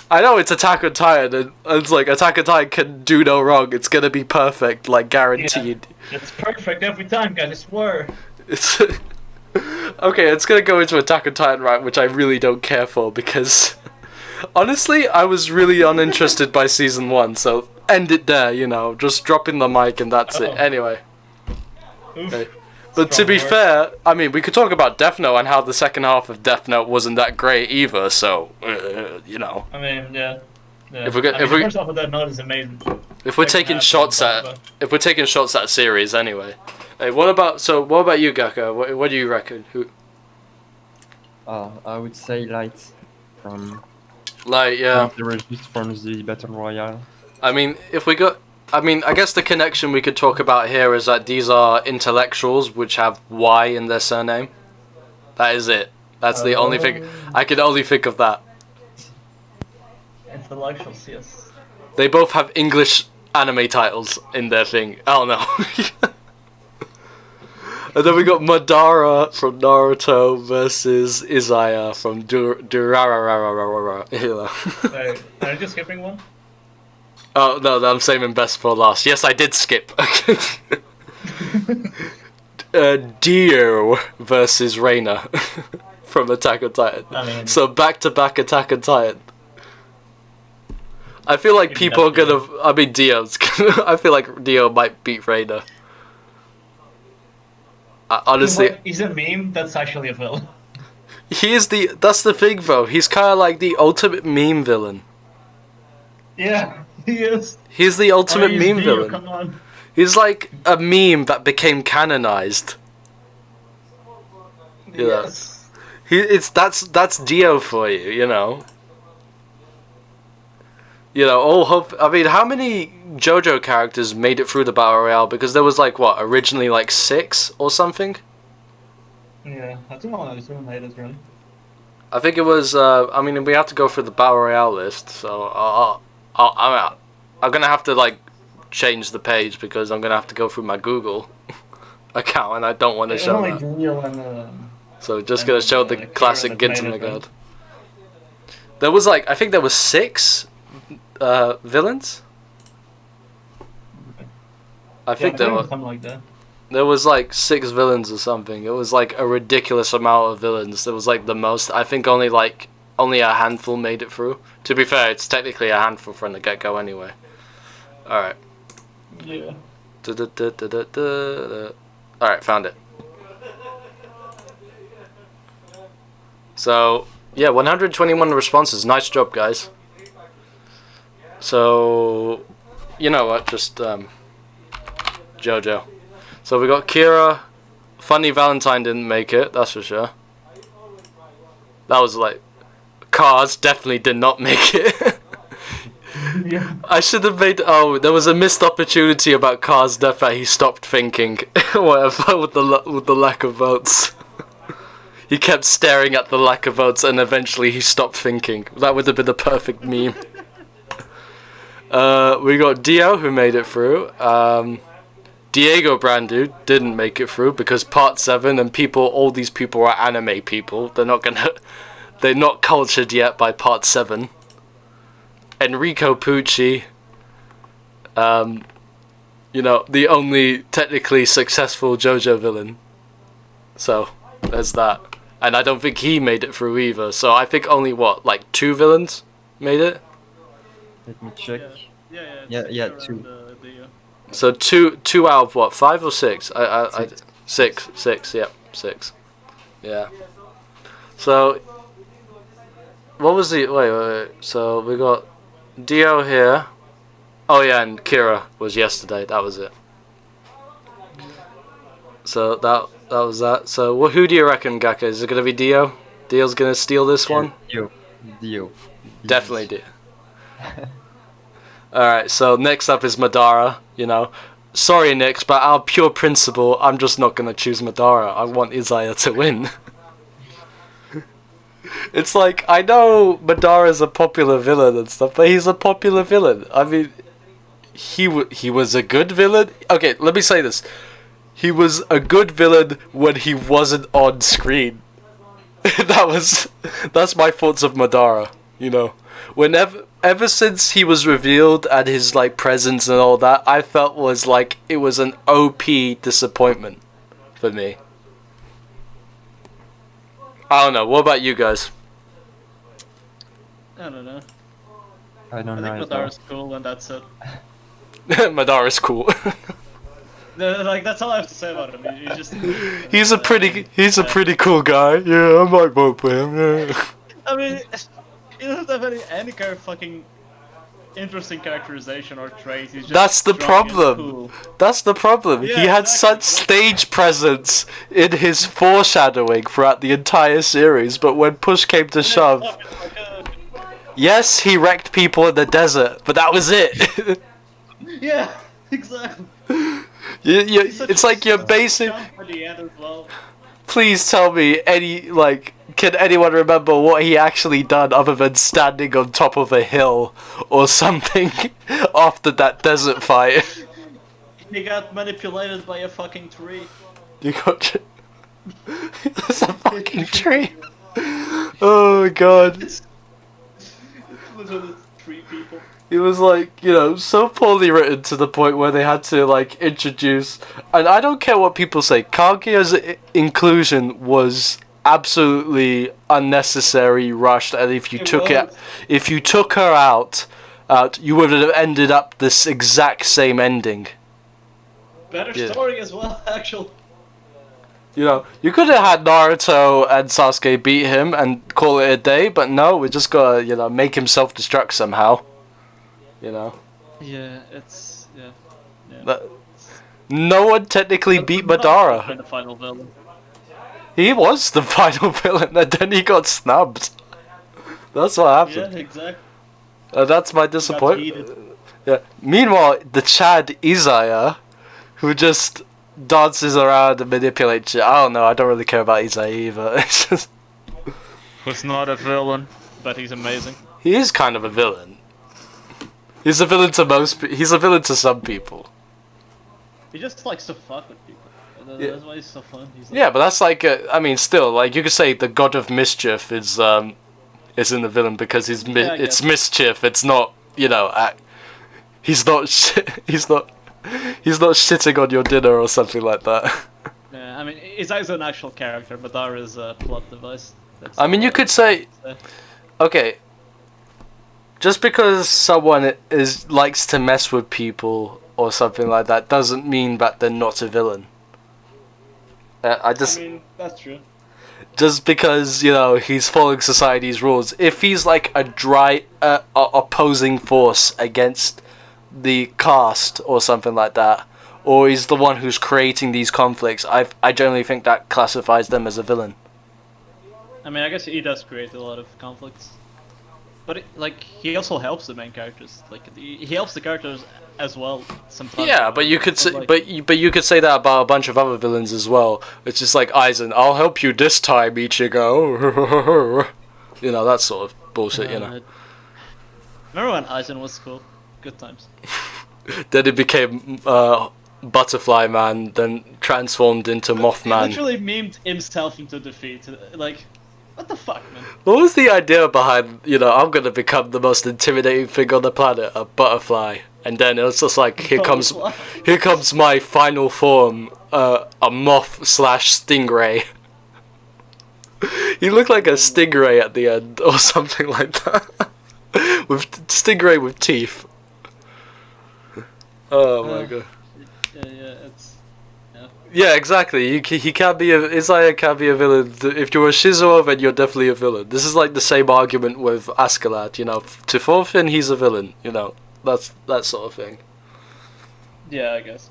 I know it's Attack on Titan, and it's like Attack on Titan can do no wrong. It's gonna be perfect, like guaranteed. Yeah, it's perfect every time, guys. I swear. It's okay. It's gonna go into Attack on Titan, right? Which I really don't care for because honestly, I was really uninterested by season 1. So end it there. You know, just dropping the mic and that's it. Anyway. Oof. Okay. But to be fair, I mean, we could talk about Death Note and how the second half of Death Note wasn't that great either. So, you know. I mean, yeah. If we get, the first half of that note is amazing. if we're taking shots at series anyway. Hey, what about you, Gaka? What do you reckon? Who? I would say Light from Yeah. the Regis from the Battle Royale. I mean, I guess the connection we could talk about here is that these are intellectuals which have Y in their surname. That is it. That's the only thing. I can only think of that. Intellectuals, yes. They both have English anime titles in their thing. Oh no. And then we got Madara from Naruto versus Izaya from Durararararara. Wait, are you just skipping one? Oh no, I'm saving best for last. Yes, I did skip. Dio versus Reina from Attack on Titan. I mean, So back-to-back Attack on Titan. I feel like people are gonna. I mean, Dio's. I feel like Dio might beat Reina. Honestly, he's a meme that's actually a villain. he is the. That's the thing, though. He's kind of like the ultimate meme villain. Yeah, he is. He's the ultimate he's meme Dio, villain. Come on. He's like a meme that became canonized. Yeah. Yes. That's Dio for you, you know. You know, I mean, how many JoJo characters made it through the Battle Royale? Because there was like, what, originally like 6 or something? Yeah, I think all those made it, really. I think it was, I mean, we have to go through the Battle Royale list, so I'm gonna have to, like, change the page because I'm gonna have to go through my Google account and I don't want to show that. So just gonna show the classic Gintama guard. There was like, I think there was 6 villains. I think there was something like that. There was like 6 villains or something. It was like a ridiculous amount of villains. There was like the most. I think only a handful made it through. To be fair, it's technically a handful from the get-go anyway. All right. Yeah. All right, found it. So yeah, 121 responses. Nice job, guys. So, you know what? Just JoJo. So we got Kira. Funny Valentine didn't make it. That's for sure. That was like Cars definitely did not make it. Yeah. I should have made. Oh, there was a missed opportunity about Cars' death that he stopped thinking. Whatever with the lack of votes. He kept staring at the lack of votes and eventually he stopped thinking. That would have been the perfect meme. We got Dio who made it through. Diego Brandu didn't make it through because part 7 and all these people are anime people. They're not cultured yet by part 7. Enrico Pucci, you know, the only technically successful JoJo villain. So, there's that. And I don't think he made it through either. So I think only, what, like 2 villains made it? Let me check. Yeah, 2. So two out of what, 5 or 6? Six. Yep, 6. Yeah. So, what was the wait? So we got Dio here. Oh yeah, and Kira was yesterday. That was it. So that was that. So who do you reckon, Gaka? Is it gonna be Dio? Dio's gonna steal this one? Dio. Definitely Dio. Alright, so next up is Madara, you know. Sorry, Nix, but out of pure principle, I'm just not gonna choose Madara. I want Izaya to win. It's like, I know Madara's a popular villain and stuff, but he's a popular villain. I mean, he was a good villain. Okay, let me say this. He was a good villain when he wasn't on screen. That's my thoughts of Madara, you know. Ever since he was revealed and his like presence and all that, I felt was like it was an OP disappointment for me. I don't know. What about you guys? I don't know. I don't I know. think Madara's cool, and that's it. Madara's cool. Like that's all I have to say about him. He's just. He's a pretty cool guy. Yeah, I might vote for him. Yeah. I mean, he doesn't have any kind of fucking interesting characterization or trait. He's just That's the strong and problem. cool. That's the problem. Yeah, He had exactly. such stage presence in his foreshadowing throughout the entire series, but when push came to shove, yes, he wrecked people in the desert, but that was it. Yeah, exactly. It's like you're basing. Jump at the end as well. Please tell me can anyone remember what he actually done other than standing on top of a hill or something after that desert fight? He got manipulated by a fucking tree. You got It's a fucking tree. Oh god. It's literally three people. It was like, you know, so poorly written to the point where they had to like introduce, and I don't care what people say, Kaguya's inclusion was absolutely unnecessary, rushed, and if you took her out, you would have ended up this exact same ending. Better Yeah. story as well, actually. You know, you could have had Naruto and Sasuke beat him and call it a day, but no, we just gotta, you know, make him self-destruct somehow. You know? Yeah, it's No one technically beat Madara. The final villain. He was the final villain and then he got snubbed. That's what happened. Yeah, exactly. That's my Got disappointment. heated. Yeah. Meanwhile, the Chad Izaya, who just dances around and manipulates shit. I don't know, I don't really care about Izaya either. It's just... Was not a villain, but he's amazing. He is kind of a villain. He's a villain to he's a villain to some people. He just likes to fuck with people. Yeah. That's why he's so fun. He's like, Yeah, but that's like, I mean, still, like, you could say the God of Mischief isn't a villain because I it's guess. mischief. It's not, you know, he's not shitting on your dinner or something like that. yeah, I mean, Izai's an actual character, but Dara is a plot device. That's I mean, all you could say, say. okay, just because someone likes to mess with people or something like that doesn't mean that they're not a villain. I mean, that's true. just because, you know, he's following society's rules. If he's like a dry opposing force against the caste or something like that, or he's the one who's creating these conflicts, I generally think that classifies them as a villain. I mean, I guess he does create a lot of conflicts. But, like, he also helps the main characters. Like, he helps the characters as well sometimes. Yeah, but you could say, like, but you could say that about a bunch of other villains as well. It's just like Aizen, I'll help you this time, Ichigo. You know, that sort of bullshit. You know. Remember when Aizen was cool? Good times. Then it became Butterfly Man, then transformed into He Mothman. literally memed himself into defeat. Like, what the fuck, man? What was the idea behind, you know, I'm gonna become the most intimidating thing on the planet, a butterfly, and then it was just like, here comes my final form, a moth/stingray. He looked like a stingray at the end, or something like that, with stingray with teeth. Oh my god. Yeah, it's... Yeah, exactly. He can't be Izaya can't be a villain. If you're a Shizuo, then you're definitely a villain. This is like the same argument with Askeladd, you know. To Thorfinn, he's a villain, you know. That's that sort of thing. Yeah, I guess.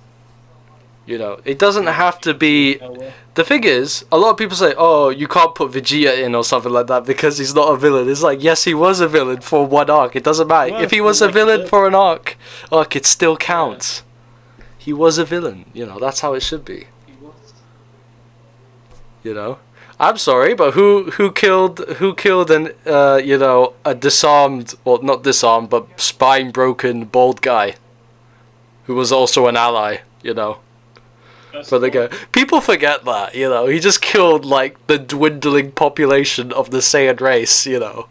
You know, it doesn't have to be. Oh, well. The thing is, a lot of people say, "Oh, you can't put Vegeta in or something like that because he's not a villain." It's like, yes, he was a villain for one arc. It doesn't matter Well, if he was a like villain that. for an arc. It still counts. He was a villain. You know, that's how it should be. You know, I'm sorry, but who killed an a disarmed, well, not disarmed, but spine broken bald guy, who was also an ally. You know. For the guy. People forget that, you know, he just killed like the dwindling population of the Saiyan race, you know,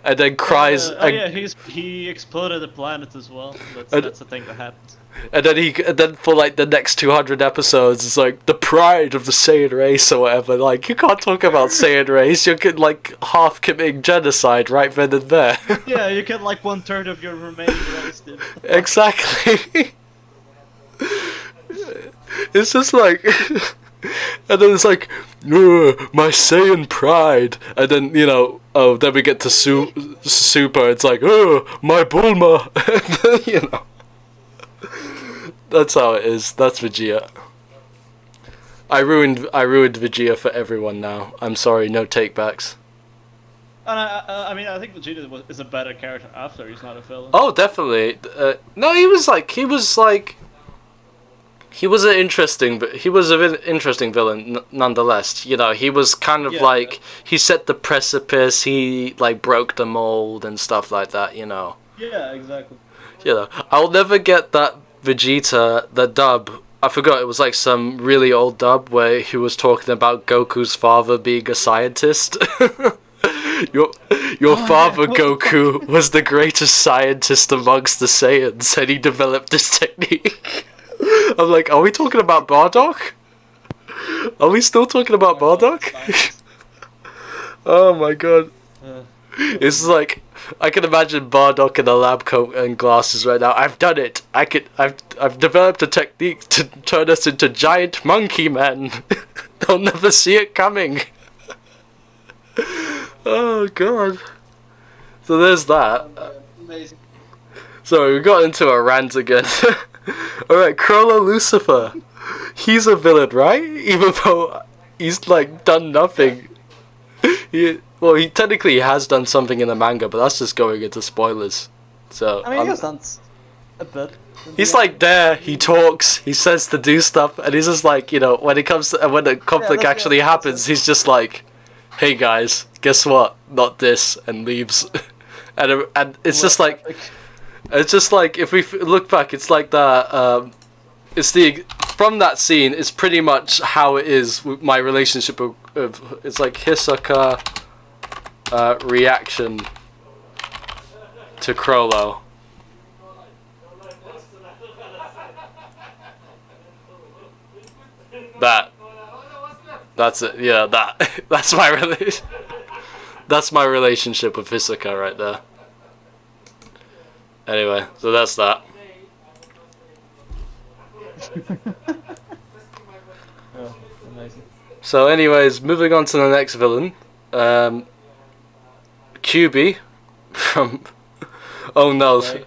and then cries. He exploded the planet as well. And- That's the thing that happened. And then for like the next 200 episodes, it's like the pride of the Saiyan race or whatever. Like, you can't talk about Saiyan race. You're like half committing genocide right then and there. Yeah, you get like 1/3 of your remaining race. Dude. Exactly. It's just like, and then it's like, my Saiyan pride, and then then we get to Super. It's like, my Bulma, you know. That's how it is. That's Vegeta. I ruined Vegeta for everyone now. I'm sorry, no takebacks. And I mean, I think Vegeta is a better character after he's not a villain. Oh, definitely. No, he was an interesting villain nonetheless. You know, he was kind of he set the precipice. He like broke the mold and stuff like that. You know. Yeah, exactly. You know, I'll never get that Vegeta, the dub. I forgot, it was like some really old dub where he was talking about Goku's father being a scientist. Your father, Goku, was the greatest scientist amongst the Saiyans, and he developed this technique. I'm like, are we talking about Bardock? Are we still talking about Bardock? Oh my god. It's like, I can imagine Bardock in a lab coat and glasses right now. I've done it. I've developed a technique to turn us into giant monkey men. They'll never see it coming. Oh god. So there's that. Amazing. Sorry, we got into a rant again. Alright, Crollo Lucifer. He's a villain, right? Even though he's like done nothing. He technically has done something in the manga, but that's just going into spoilers. So I mean, he has done a bit. he's like there, he talks, he says to do stuff, and he's just like, you know, when the conflict actually happens, he's just like, hey guys, guess what? Not this, and leaves. and it's just like, if we look back, it's like that. From that scene, it's pretty much how it is with my relationship of it's like Hisoka reaction to Crollo. That's it. Yeah, that's my relationship with Hisoka right there. Anyway, so that's that. Oh, amazing. So anyways, moving on to the next villain. QB from... Oh no, Right.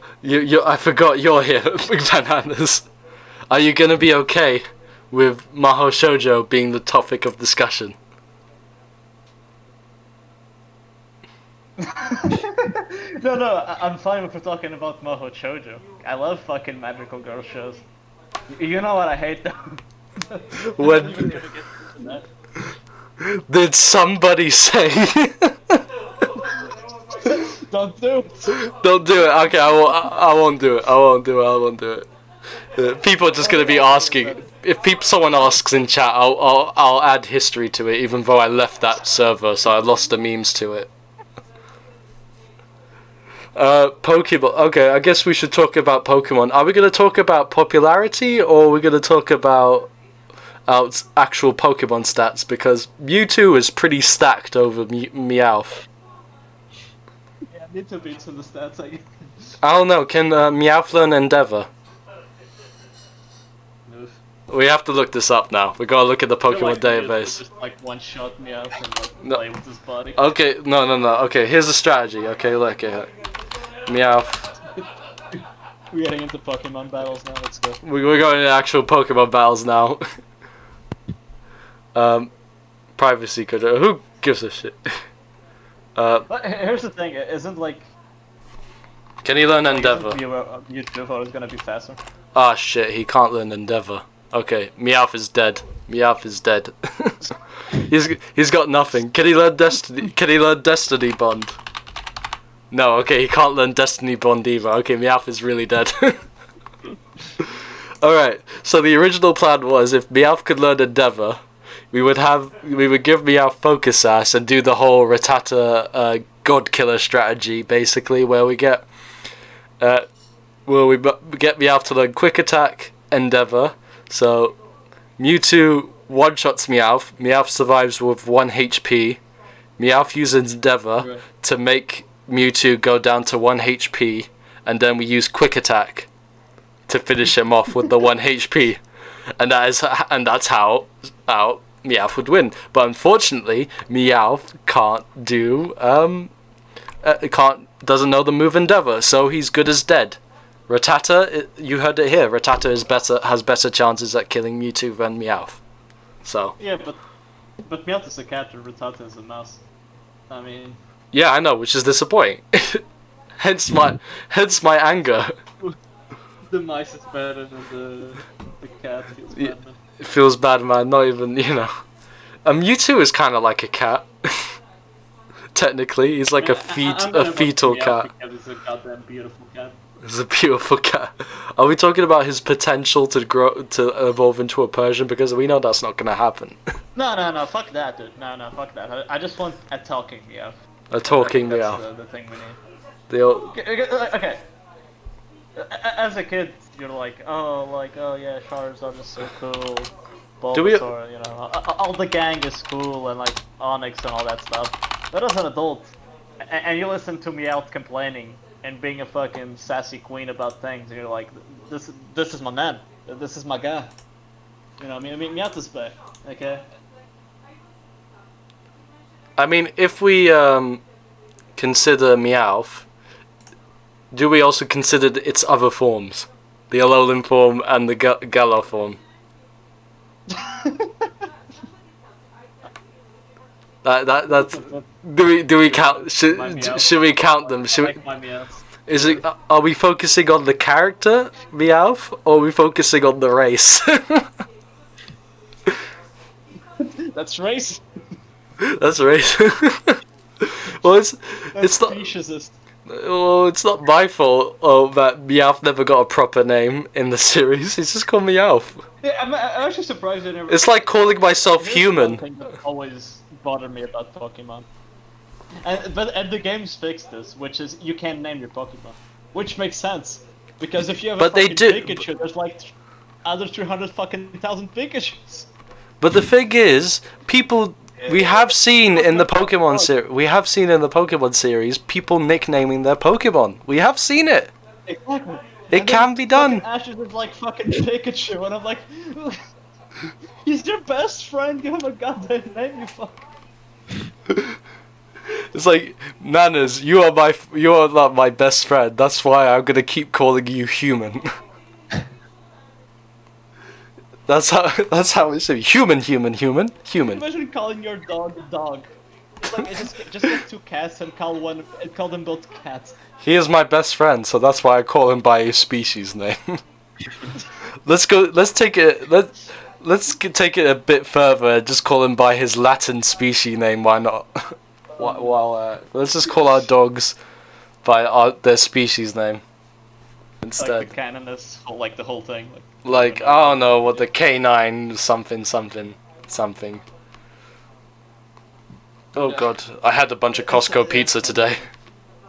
I forgot you're here, Big Bananas. Are you gonna be okay with Maho Shoujo being the topic of discussion? No, I'm fine if we're talking about Maho Shoujo. I love fucking magical girl shows. You know what I hate though? When- I'm not even gonna get into that. Did somebody say... Don't do it. Don't do it. Okay, I won't do it. People are just gonna be asking. If someone asks in chat, I'll add history to it, even though I left that server, so I lost the memes to it. Pokemon. Okay, I guess we should talk about Pokemon. Are we gonna talk about popularity, or are we gonna talk about actual Pokemon stats? Because Mewtwo is pretty stacked over Meowth. Yeah, need to beat some of the stats, I guess. I don't know. Can Meowth learn Endeavor? We have to look this up now. We gotta look at the Pokemon database. Just like one shot me out and like No. play with his body. Okay, no. Okay, here's a strategy. Okay, look at Meowth. We're getting into Pokemon battles now. Let's go. We're going into actual Pokemon battles now. Privacy control. Who gives a shit? But here's the thing, isn't like Can he learn Endeavor? Mewtwo thought it was gonna be faster. Ah shit, he can't learn Endeavor. Okay, Meowth is dead. Meowth is dead. he's got nothing. Can he learn Destiny? Can he learn Destiny Bond? No. Okay, he can't learn Destiny Bond either. Okay, Meowth is really dead. All right. So the original plan was if Meowth could learn Endeavor, we would give Meowth Focus Sash and do the whole Rattata God Killer strategy, basically, where we get get Meowth to learn Quick Attack, Endeavor. So Mewtwo one-shots Meowth. Meowth survives with 1 HP. Meowth uses Endeavor to make Mewtwo go down to 1 HP, and then we use Quick Attack to finish him off with the 1 HP, and that's how Meowth would win. But unfortunately, Meowth doesn't know the move Endeavor, so he's good as dead. Rattata, you heard it here. Rattata has better chances at killing Mewtwo than Meowth. So. Yeah, but Meowth is a cat and Rattata is a mouse. I mean. Yeah, I know, which is disappointing. hence my anger. The mice is better than the cat. Feels bad, man. It feels bad, man. Not even, Mewtwo is kind of like a cat. Technically, he's like a fetal cat. Because it's a goddamn beautiful cat. It's a beautiful cat. Are we talking about his potential to evolve into a Persian? Because we know that's not gonna happen. No, fuck that, dude. No, fuck that. I just want a talking Meowth. A talking That's Meowth. the thing we need. Okay. As a kid, you're like, oh yeah, Charizard is so cool. Bulbasaur, all the gang is cool, and like Onyx and all that stuff. But as an adult, and you listen to Meowth complaining and being a fucking sassy queen about things, and you're like, this is my man. This is my guy. You know what I mean? Meowth is back, okay? I mean, if we consider Meowth, do we also consider its other forms? The Alolan form and the Galar form? That's do we count? Should we count them? Are we focusing on the character Meowth, or are we focusing on the race? That's race. That's race. Well, it's not. Speciesist. Oh, it's not my fault. That Meowth never got a proper name in the series. He's just called Meowth. Yeah, I'm actually surprised I never. It's like calling myself Here's human. One thing that always bothered me about Pokemon, and the games fixed this, which is you can't name your Pokemon, which makes sense because if you have a fucking Pikachu, there's like other 300 fucking thousand Pikachus. But the thing is, people. We have seen in the Pokemon series people nicknaming their Pokemon. We have seen it. Exactly. It can be done. Ashes is like fucking Pikachu, and I'm like, he's your best friend. Give him a goddamn name, you fuck. It's like, Nanas, you are not my best friend. That's why I'm gonna keep calling you human. That's how it should be. Human. Imagine calling your dog a dog. It's like just get 2 cats and call them both cats. He is my best friend, so that's why I call him by his species name. Let's take it a bit further and just call him by his Latin species name. Why not? Let's just call our dogs by their species name instead. Like the canon is like the whole thing. Like, I don't know what the K9 something. Oh god, I had a bunch of Costco pizza today.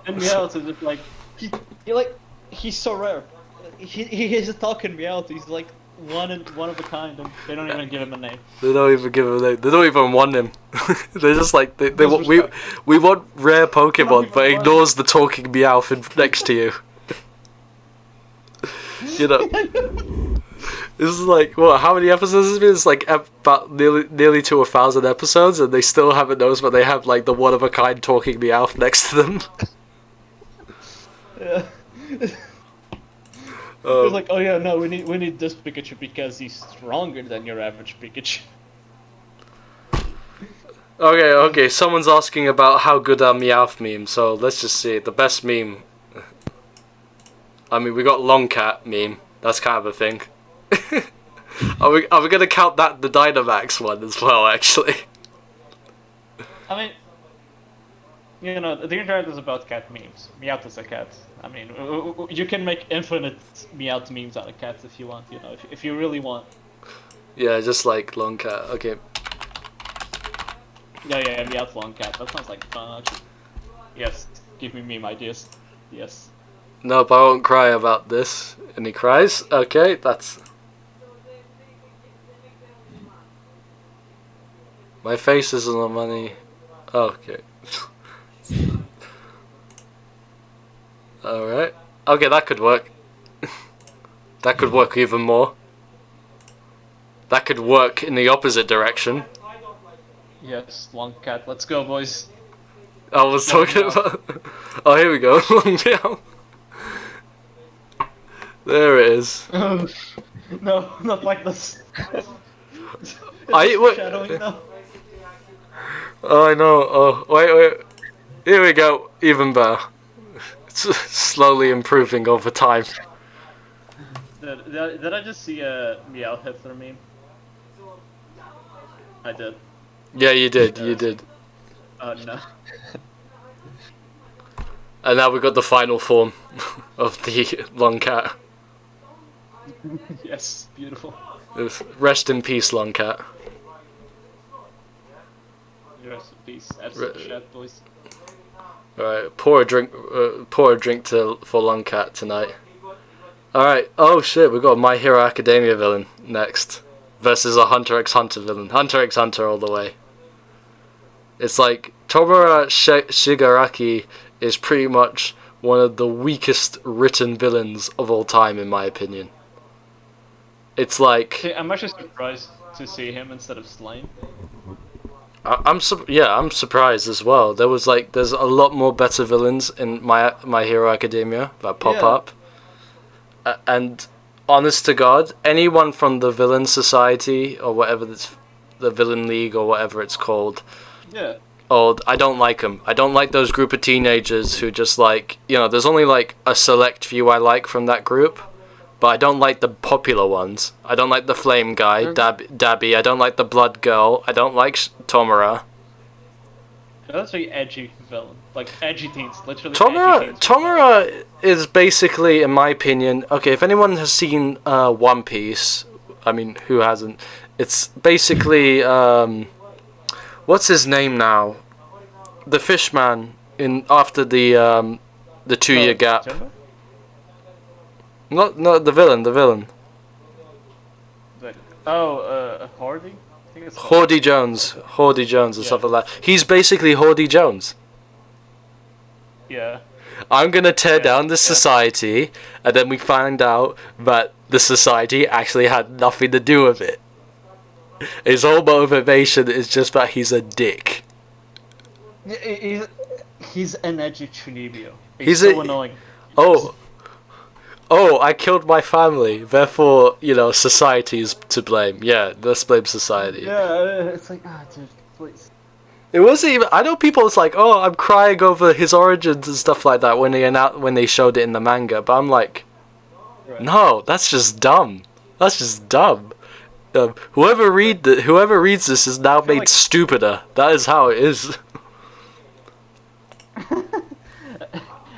And Meowth is just like he's so rare. He is a talking Meowth. He's like one of a kind, and they don't even give him a name. They don't even give him a name. They don't even want him. They're just like we want rare Pokemon, but ignores the talking Meowth next to you. You know. This is like, what, how many episodes has it been? It's like about nearly to 1,000 episodes, and they still haven't noticed, but they have like the one-of-a-kind talking Meowth next to them. Yeah. was like, oh yeah, no, we need this Pikachu because he's stronger than your average Pikachu. Okay. Someone's asking about how good are Meowth meme, so let's just see. The best meme. I mean, we got Longcat meme. That's kind of a thing. Are we gonna count that the Dynamax one as well? Actually. I mean, you know, the internet is about cat memes. Meowth is a cat. I mean, you can make infinite Meowth memes out of cats if you want. You know, if you really want. Yeah, just like Longcat. Okay. Yeah, Meowth long cat. That sounds like fun. Actually. Yes, give me meme ideas. Yes. Nope, I won't cry about this. And he cries? Okay, that's... My face isn't on money. Okay. Alright. Okay, that could work. That could work even more. That could work in the opposite direction. Yes, long cat. Let's go, boys. I was talking about... Oh, here we go. Long meow. There it is. No, not like this. Wait. Shadowing now. Oh, I know. Oh, wait. Here we go. Even better. It's slowly improving over time. Did I just see a Meow Hitler meme? I did. Yeah, you did. You did. Oh no. And now we've got the final form of the long cat. Yes, beautiful. Rest in peace, long cat. Rest in peace. Absolute shit, boys. Alright, pour a drink for long cat tonight. Alright, oh shit, we've got a My Hero Academia villain next. Versus a Hunter x Hunter villain. Hunter x Hunter all the way. It's like, Tomura Shigaraki is pretty much one of the weakest written villains of all time, in my opinion. It's like... I'm actually surprised to see him instead of Slane. I'm surprised as well. There's a lot more better villains in My Hero Academia that pop up. And honest to God, anyone from the Villain Society or whatever the Villain League or whatever it's called. Yeah. I don't like them. I don't like those group of teenagers who just like, you know, there's only like a select few I like from that group, but I don't like the popular ones. I don't like the Flame guy, Dabby. I don't like the Blood Girl. I don't like Tomura. That's a edgy villain. Like, edgy teens. Literally edgy teens. Tomura is basically, in my opinion, okay, if anyone has seen One Piece, I mean, who hasn't? It's basically, what's his name now? The Fishman after the 2-year gap. No, the villain. Hardy? I think it's Hordy Jones or something like that. He's basically Hordy Jones. Yeah. I'm gonna tear down the society, and then we find out that the society actually had nothing to do with it. His whole motivation is just that he's a dick. He's an edgy Chunibyo. He's so annoying. I killed my family, therefore, you know, society's to blame. Yeah, let's blame society. Yeah, it's like, dude, please. It wasn't even. I know people. It's like, oh, I'm crying over his origins and stuff like that when they showed it in the manga. But I'm like, no, that's just dumb. That's just dumb. Whoever reads this is now made stupider. That is how it is.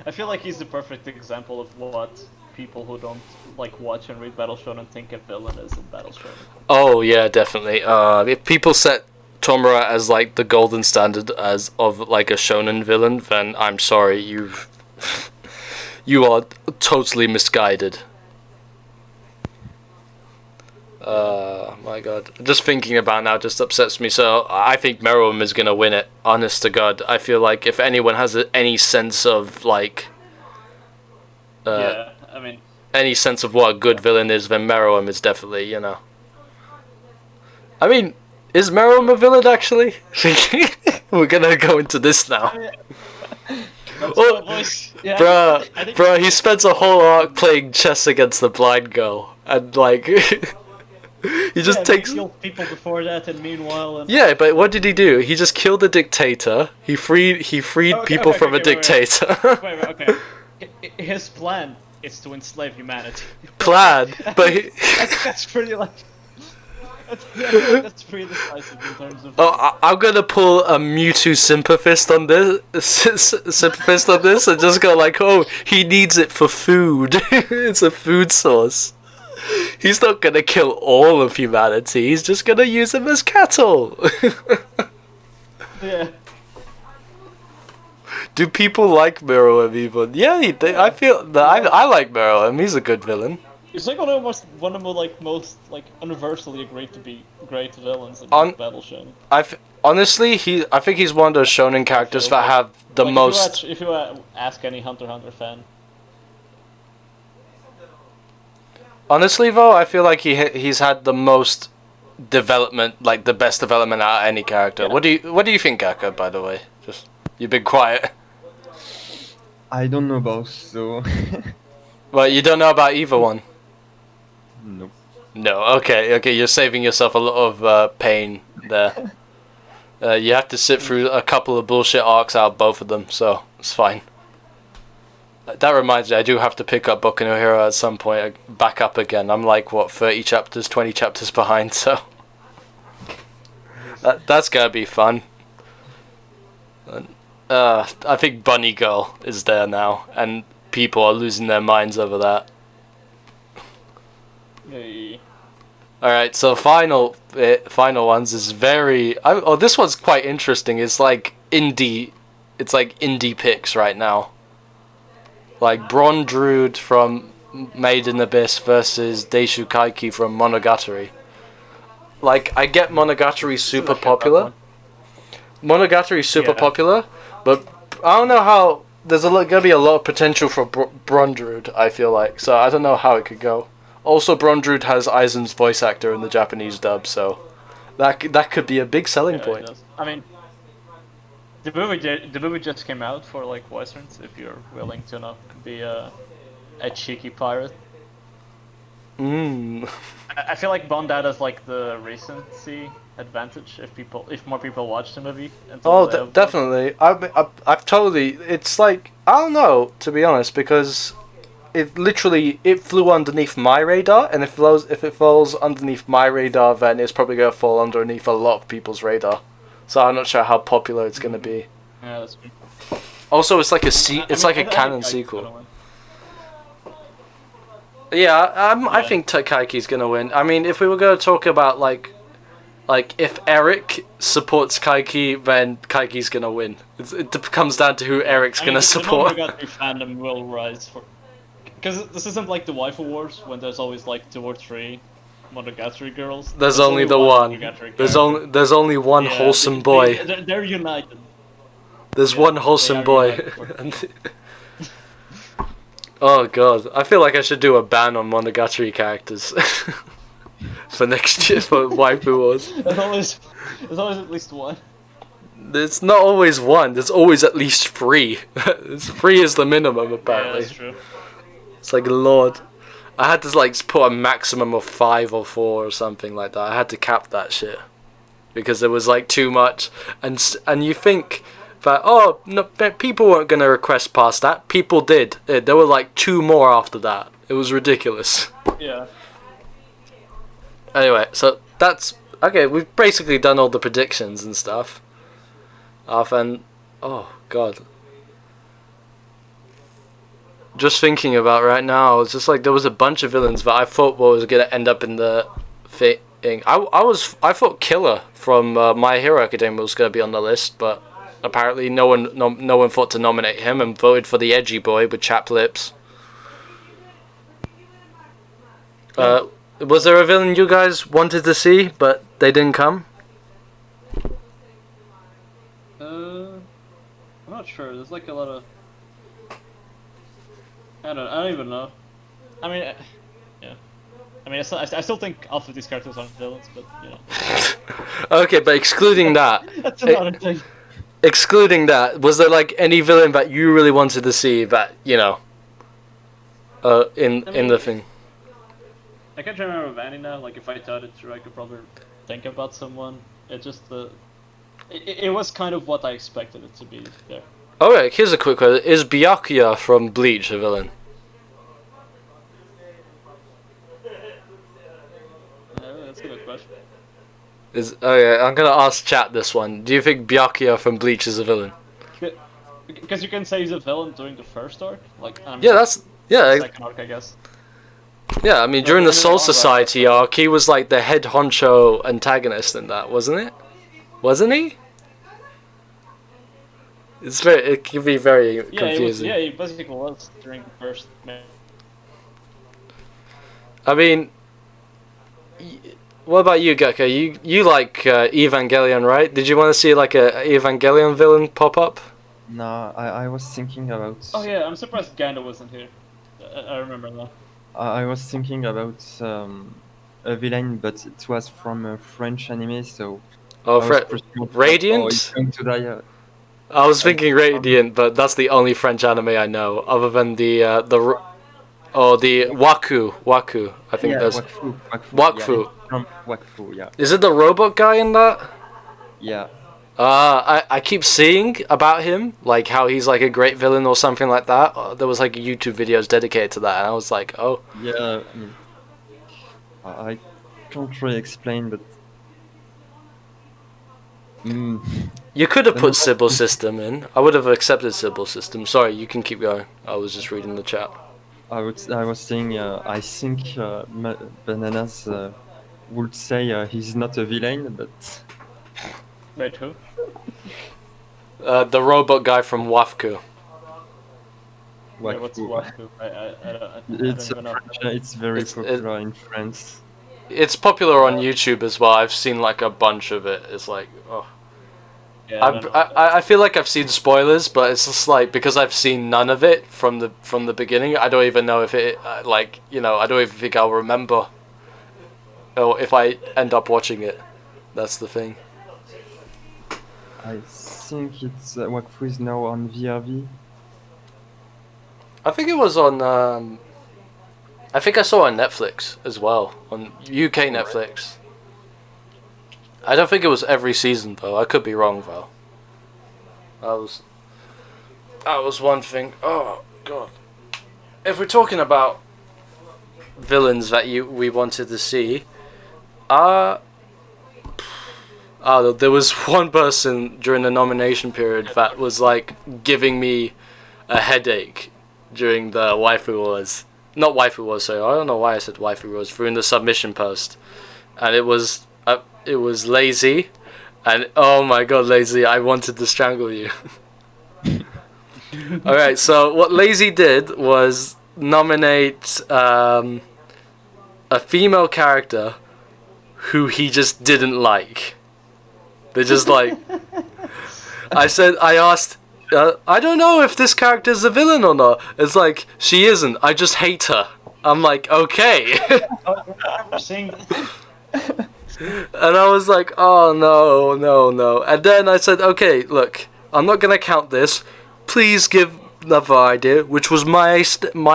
I feel like he's the perfect example of what people who don't like watch and read Battle Shonen think a villain is in Battle Shonen. Oh yeah, definitely. If people set Tomura as like the golden standard of like a shonen villain, then I'm sorry, you are totally misguided. My God, just thinking about it now just upsets me. So I think Meruem is gonna win it. Honest to God, I feel like if anyone has any sense of like, any sense of what a good villain is, then Meruem is definitely, you know. I mean, is Meruem a villain actually? We're gonna go into this now. Oh, Yeah, I think bruh, he spends a whole arc playing chess against the blind girl, and like, he just yeah, takes. he killed people before that, and meanwhile, and Yeah, but what did he do? He just killed a dictator. He freed people from a wait, dictator. wait, okay. His plan is to enslave humanity. Plan, but he. That's pretty like. That's pretty decisive in terms of. Oh, I'm gonna pull a Mewtwo sympathist on this, and just go like, oh, he needs it for food. It's a food source. He's not gonna kill all of humanity. He's just gonna use them as cattle. Yeah. Do people like Meruem even? Yeah, I feel that I like Meruem. He's a good villain. It's like one of the most universally agreed to be great villains in On- Battle Shonen. Honestly, I think he's one of those shonen characters that have the Like, most. If you ask any Hunter x Hunter fan, Honestly, though, I feel like he's had the most development, like the best development out of any character. Yeah. What do you think, Gakka? By the way, just you've been quiet. I don't know both, so Well, you don't know about either one. no. No, okay, you're saving yourself a lot of pain there. You have to sit through a couple of bullshit arcs out of both of them, so it's fine. That reminds me, I do have to pick up Boku no Hero at some point, back up again. I'm like, what, 30 chapters, 20 chapters behind, so... that's gonna be fun. I think Bunny Girl is there now, and people are losing their minds over that. hey, Alright, so final ones is very... this one's quite interesting. It's like indie picks right now. Like Bron Druid from Made in Abyss versus Deishu Kaiki from Monogatari. Like, I get Monogatari super popular. Monogatari super popular, but I don't know how... There's gonna be a lot of potential for Bron Druid, I feel like. So I don't know how it could go. Also, Bron Druid has Aizen's voice actor in the Japanese dub, so that could be a big selling yeah, point. it does. I mean, the movie just came out for like westerns. If you're willing to be a cheeky pirate, I feel like Bondad has like the recency advantage if more people watch the movie. Oh, definitely. I've totally. It's like, I don't know, to be honest, because it flew underneath my radar, and if it falls underneath my radar, then it's probably gonna fall underneath a lot of people's radar. So I'm not sure how popular it's gonna be. Yeah, that's true. Also, it's like a I canon think sequel. Yeah, I think Takaiki's gonna win. I mean, if we were gonna talk about like if Eric supports Kaiki, then Kaiki's gonna win. It comes down to who Eric's gonna support. The Monogatari fandom will rise because this isn't like the waifu wars when there's always like 2 or 3 Monogatari girls. There's only the one. Monogatari There's only one wholesome boy. They're united. There's one wholesome boy. Oh god, I feel like I should do a ban on Monogatari characters for next year for waifu wars. There's always at least one. There's not always one. There's always at least 3. 3 is the minimum apparently. Yeah, that's true. It's like, lord. I had to like put a maximum of 5 or 4 or something like that. I had to cap that shit because there was like too much, and you think that, oh no, people weren't gonna request past that. People did. There were like 2 more after that. It was ridiculous. Yeah. Anyway, so that's okay. We've basically done all the predictions and stuff. And oh god. Just thinking about right now, it's just like there was a bunch of villains that I thought was gonna end up in the thing. I thought Killer from My Hero Academia was gonna be on the list, but apparently no one thought to nominate him and voted for the edgy boy with chapped lips. Was there a villain you guys wanted to see but they didn't come? I'm not sure. There's like a lot of. I don't even know. I mean, yeah. I mean, I still think half of these characters aren't villains, but you know. Okay, but excluding that, That's another thing. excluding that, was there like any villain that you really wanted to see that in the thing? I can't remember of any now. Like if I thought it through, I could probably think about someone. It just it was kind of what I expected it to be there. Alright, here's a quick question. Is Byakuya from Bleach a villain? That's a good question. I'm gonna ask chat this one. Do you think Byakuya from Bleach is a villain? Because you can say he's a villain during the first arc. Like second arc, I guess. Yeah, I mean, during the Soul Society arc, he was like the head honcho antagonist in that, wasn't it? Wasn't he? It can be very confusing. He basically was during the first. I mean, what about you, Gekka? You like Evangelion, right? Did you want to see like a Evangelion villain pop up? No, I was thinking about. Oh yeah, I'm surprised Ganda wasn't here. I remember that. I was thinking about a villain, but it was from a French anime, so. Radiant? He's going to die. I was thinking Radiant, but that's the only French anime I know, other than the Waku. I think that's Wakfu. Yeah, from Wakfu, yeah. Is it the robot guy in that? Yeah. I keep seeing about him, like how he's like a great villain or something like that. There was like YouTube videos dedicated to that, and I was like, oh. Yeah, I mean, I can't really explain, but. You could have put Sybil System in. I would have accepted Sybil System. Sorry, you can keep going. I was just reading the chat. I was saying, I think Bananas would say he's not a villain, but. Wait, who? The robot guy from Wafku. Yeah, what's Waku? It's very popular in France. It's popular on YouTube as well. I've seen like a bunch of it. It's like, oh. Yeah, I feel like I've seen spoilers, but it's just like because I've seen none of it from the beginning. I don't even know if it I don't even think I'll remember, or if I end up watching it. That's the thing. I think it's Wakfu is now on VRV. I think it was on. I think I saw it on Netflix as well, on UK Netflix. I don't think it was every season though. I could be wrong though. That was one thing. Oh god. If we're talking about villains that we wanted to see, there was one person during the nomination period that was like giving me a headache during the Waifu Wars. Not Waifu Wars, sorry. I don't know why I said Waifu Wars. During the submission post. And it was Lazy. And oh my god, Lazy, I wanted to strangle you. Alright, so what Lazy did was nominate a female character who he just didn't like. They just like... I asked, I don't know if this character's a villain or not. It's like, she isn't, I just hate her. I'm like, okay. And I was like, oh no. And then I said, okay, look, I'm not gonna count this. Please give another idea, which was my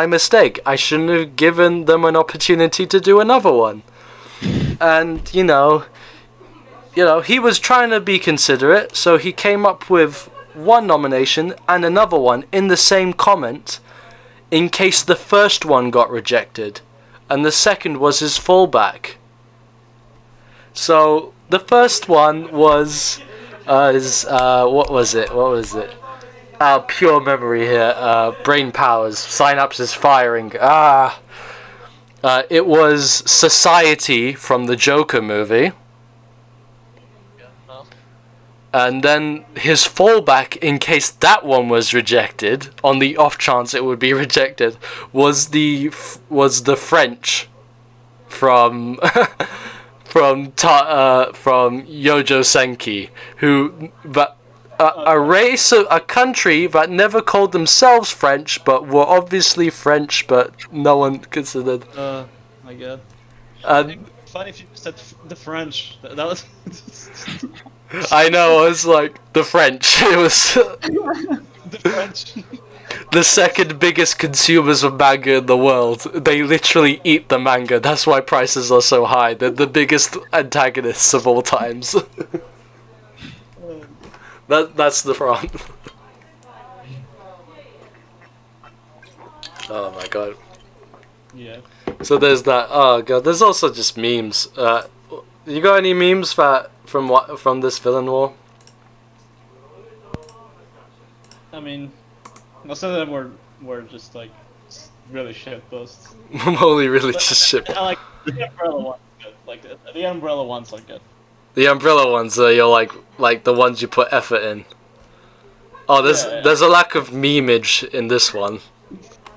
mistake. I shouldn't have given them an opportunity to do another one. And, you know, he was trying to be considerate, so he came up with one nomination and another one in the same comment in case the first one got rejected. And the second was his fallback. So the first one was what was it? Pure memory here. Brain powers. Synapses firing. It was Society from the Joker movie. And then his fallback, in case that one was rejected, on the off chance it would be rejected, was the French from from Yojo Senki, a country that never called themselves French, but were obviously French, but no one considered. My god. And Funny if you said the French. That was. I know, it was like the French. It was The French. the second biggest consumers of manga in the world. They literally eat the manga. That's why prices are so high. They're the biggest antagonists of all times. That's the front. Oh my god. Yeah. So there's that. Oh god. There's also just memes. You got any memes from this villain war? I mean, most of them were just like really shit posts. I'm only really just shit. I like the umbrella ones. Good. Like the umbrella ones are good. The umbrella ones are you're like the ones you put effort in. Oh, Yeah. there's a lack of memeage in this one.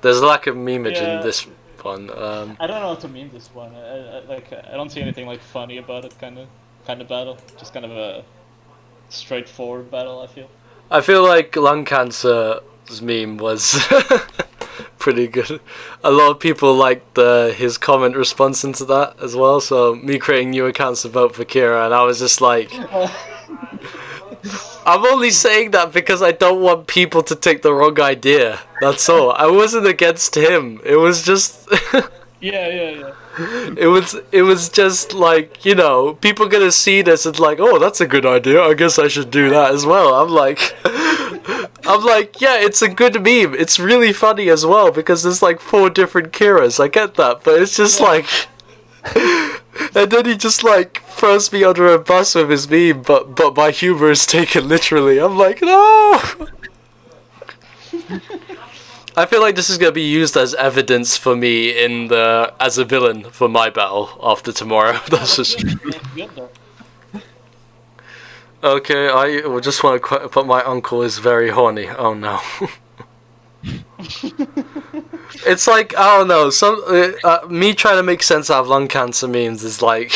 There's a lack of memeage Yeah. in this one. I don't know how to meme this one. I don't see anything like funny about it. Kind of battle. Just kind of a straightforward battle. I feel. I feel like lung cancer's meme was pretty good. A lot of people liked his comment response into that as well. So me creating new accounts to vote for Kira, and I was just like, I'm only saying that because I don't want people to take the wrong idea. That's all. I wasn't against him. It was just. Yeah. It was just like, you know, people gonna see this and like, oh, that's a good idea. I guess I should do that as well. I'm like, yeah, it's a good meme. It's really funny as well because there's like 4 different Kiras. I get that, but it's just like, and then he just like throws me under a bus with his meme, but my humor is taken literally. I'm like, no. I feel like this is gonna be used as evidence for me as a villain for my battle after tomorrow. That's just Good though. okay. I just want to but my uncle is very horny. Oh no. It's like I don't know. Me trying to make sense out of lung cancer memes is like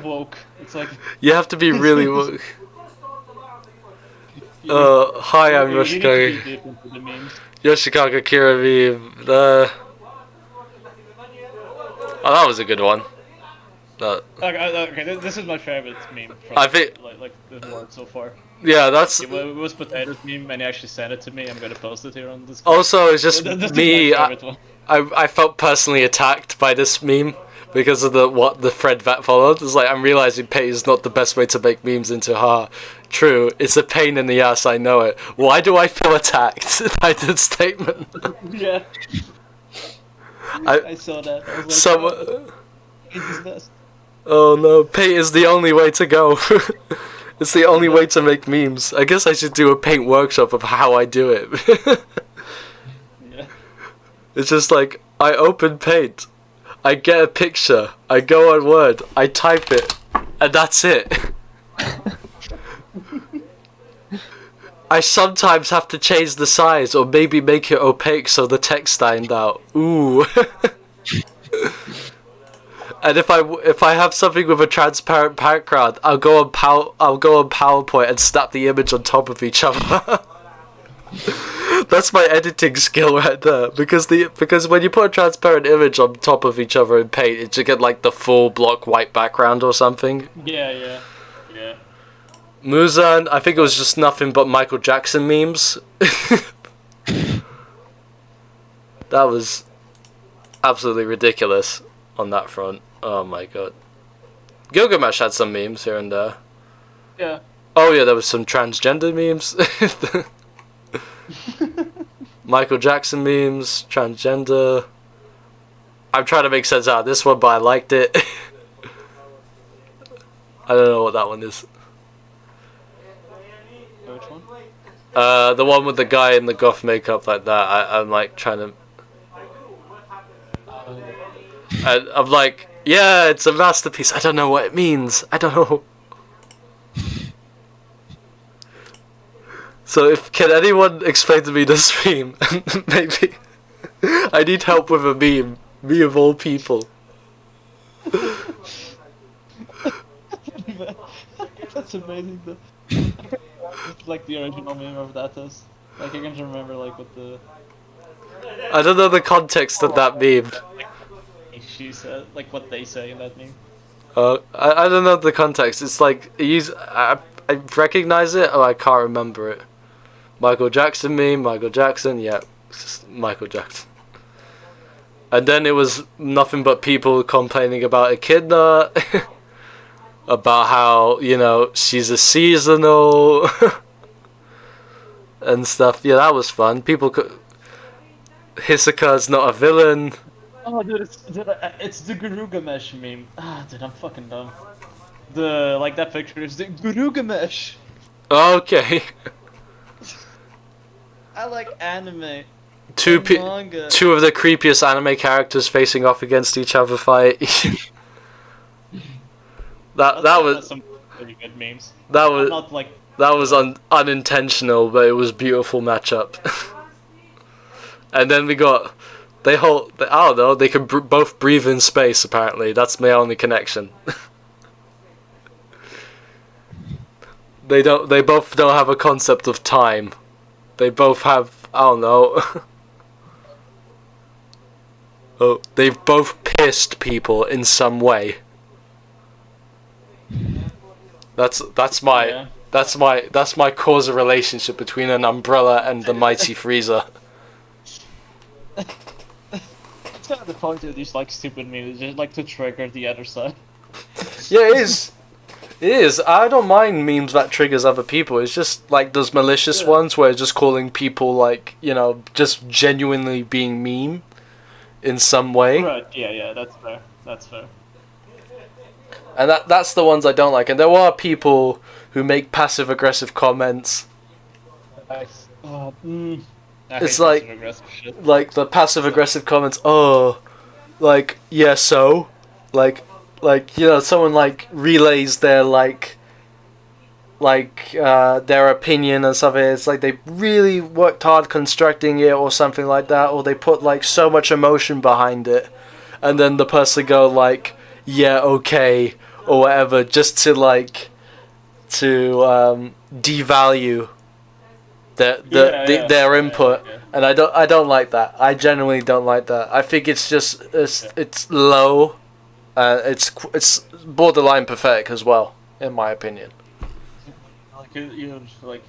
Woke. It's like. you have to be really woke. Hi, I'm You need to be Yoshikage. deep into the memes. Yoshikage Kira meme. Oh, that was a good one. Okay, this is my favorite meme from I think- like the word so far. Yeah, that's It was Potato's meme, and he actually sent it to me. I'm gonna post it here on this. also it's just This is me. my favorite one. I felt personally attacked by this meme because of what the thread that followed. It's like I'm realizing pay is not the best way to make memes into true. It's a pain in the ass. I know it. Why do I feel attacked by this statement? Yeah, I saw that. I was like, oh, it's best. Oh no, paint is the only way to go. It's the only way to make memes. I guess I should do a paint workshop of how I do it. Yeah. It's just like I open paint, I get a picture, I go on Word, I type it, and that's it. I sometimes have to change the size or maybe make it opaque so the text stand out. Ooh. And if I have something with a transparent background, I'll go on PowerPoint and snap the image on top of each other. That's my editing skill right there. Because when you put a transparent image on top of each other in Paint, it should get like the full block white background or something. Yeah. Muzan, I think it was just nothing but Michael Jackson memes. That was absolutely ridiculous on that front. Oh my god. Gilgamesh had some memes here and there. Yeah. Oh yeah, there was some transgender memes. Michael Jackson memes, transgender. I'm trying to make sense out of this one, but I liked it. I don't know what that one is. Which one? The one with the guy in the goth makeup like that. I'm like trying to. And I'm like, yeah, it's a masterpiece. I don't know what it means. I don't know. So can anyone explain to me this meme? Maybe. I need help with a meme. Me of all people. That's amazing though. It's like the original meme of that is. Like I can remember like what the I don't know the context of that meme. she said, like what they say in that meme. I don't know the context. It's like I recognize it, or I can't remember it. Michael Jackson meme, Michael Jackson, yeah, it's just Michael Jackson. And then it was nothing but people complaining about Echidna, about how, you know, she's a seasonal, and stuff. Yeah, that was fun. Hisoka's not a villain. Oh, dude, it's the Gurugamesh meme. Ah, dude, I'm fucking dumb. That picture is the Gurugamesh. Okay. I like anime. Two Manga. of the creepiest anime characters facing off against each other fight. that was some pretty good memes. that was Not like that was unintentional, but it was beautiful matchup. And then we got I don't know, they can both breathe in space. Apparently, that's my only connection. They both don't have a concept of time. They both have, I don't know. Oh, they've both pissed people in some way. That's my causal relationship between an umbrella and the mighty Frieza. That's kind of the point of these like stupid memes, just like to trigger the other side. Yeah, it is. It is. I don't mind memes that triggers other people. It's just like those malicious ones where it's just calling people like, you know, just genuinely being meme in some way. Right, yeah, that's fair. That's fair. And that's the ones I don't like. And there are people who make passive aggressive comments. Nice. It's like the passive aggressive comments, oh, like, yeah, so, like, you know, someone like relays their their opinion and stuff. It's like they really worked hard constructing it or something like that, or they put like so much emotion behind it, and then the person go like, yeah, okay, or whatever, just to devalue their input. Yeah. And I don't like that. I genuinely don't like that. I think it's just it's low. It's borderline pathetic as well, in my opinion. Like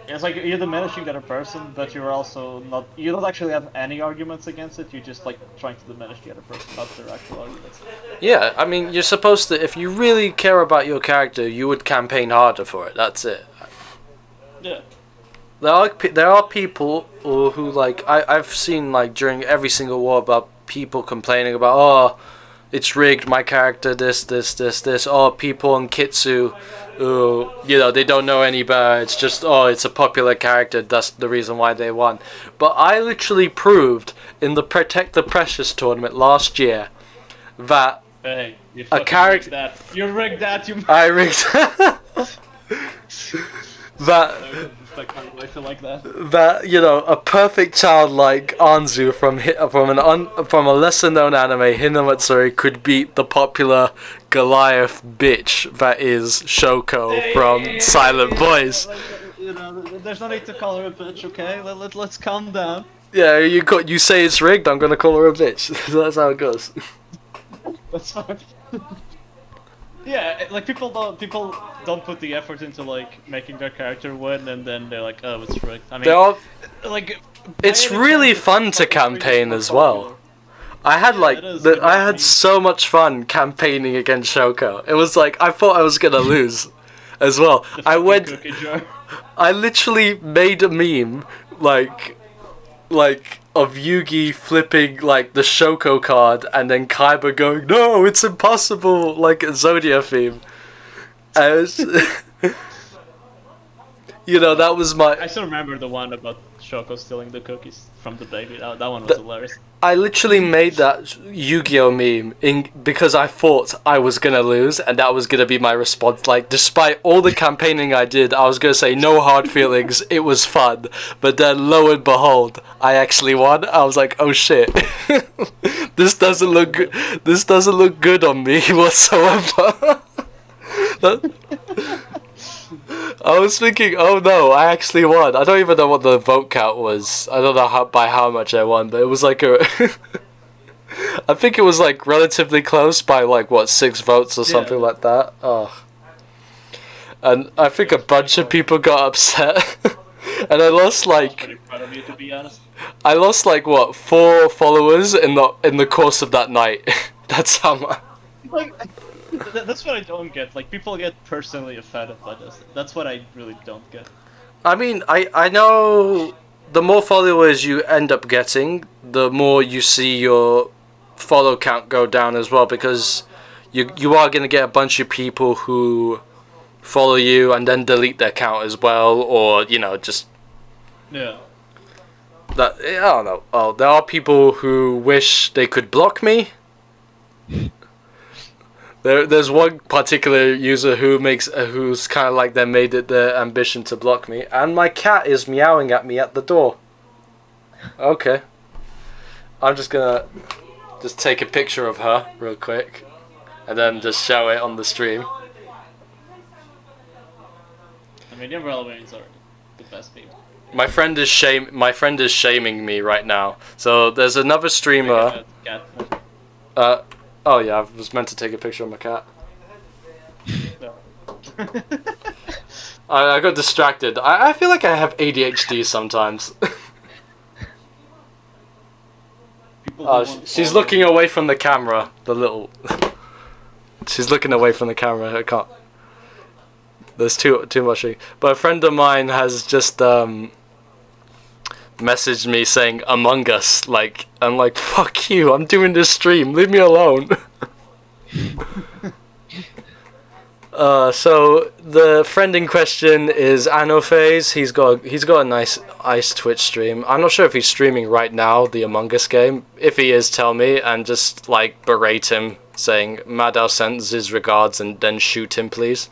it's like you're diminishing the other person, but you're also not. You don't actually have any arguments against it. You're just like trying to diminish the other person, not their actual arguments. Yeah, I mean, you're supposed to. If you really care about your character, you would campaign harder for it. That's it. Yeah. There are people who like I've seen like during every single war about people complaining about, oh, it's rigged, my character this. Oh, people in Kitsu who, you know, they don't know any better. It's just, oh, it's a popular character, that's the reason why they won. But I literally proved in the Protect the Precious tournament last year that Hey, you a character rigged that. You rigged that. I rigged that. Like that. That, you know, a perfect child like Anzu from a lesser known anime, Hinamatsuri, could beat the popular Goliath bitch that is Shoko from Silent Boys. You know, there's no need to call her a bitch, okay? Let's calm down. Yeah, you say it's rigged, I'm gonna call her a bitch. That's how it goes. That's fine. Yeah, like people don't put the effort into like making their character win, and then they're like, oh, it's rigged. I mean, it's really fun to campaign as well. I had I had so much fun campaigning against Shoko. It was like I thought I was gonna lose, as well. I literally made a meme like of Yugi flipping like the Shoko card and then Kaiba going, no, it's impossible, like a Zodia theme. I was, you know, that was my. I still remember the one about Shoko stealing the cookies from the baby. That one was hilarious. I literally made that Yu-Gi-Oh meme because I thought I was gonna lose, and that was gonna be my response. Like, despite all the campaigning I did, I was gonna say no hard feelings. It was fun, but then lo and behold, I actually won. I was like, oh shit, this doesn't look good. This doesn't look good on me whatsoever. I was thinking, oh no, I actually won. I don't even know what the vote count was. I don't know by how much I won, but it was like a I think it was like relatively close by like what 6 votes or something like that. Oh. And I think a bunch of people got upset. And I lost like Pretty proud of you, to be honest. I lost like what 4 followers in the course of that night. That's how much. Like, that's what I don't get. Like, people get personally offended by this. That's what I really don't get. I mean, I know the more followers you end up getting, the more you see your follow count go down as well, because you are going to get a bunch of people who follow you and then delete their account as well, or just Yeah. that. I don't know. Oh, there are people who wish they could block me. There's one particular user who's kind of like they made it their ambition to block me, and my cat is meowing at me at the door. Okay, I'm just gonna take a picture of her real quick, and then just show it on the stream. I mean, the Umbrella Wings are the best people. My friend is shaming me right now. So there's another streamer. Oh yeah, I was meant to take a picture of my cat. No. I got distracted. I feel like I have ADHD sometimes. She's looking away from the camera. She's looking away from the camera. I can't. There's too much. But a friend of mine has just messaged me saying Among Us. Like, I'm like, fuck you, I'm doing this stream, leave me alone. So the friend in question is Anophase. He's got a nice Ice Twitch stream. I'm not sure if he's streaming right now the Among Us game. If he is, tell me, and just like berate him saying Madao sends his regards and then shoot him, please.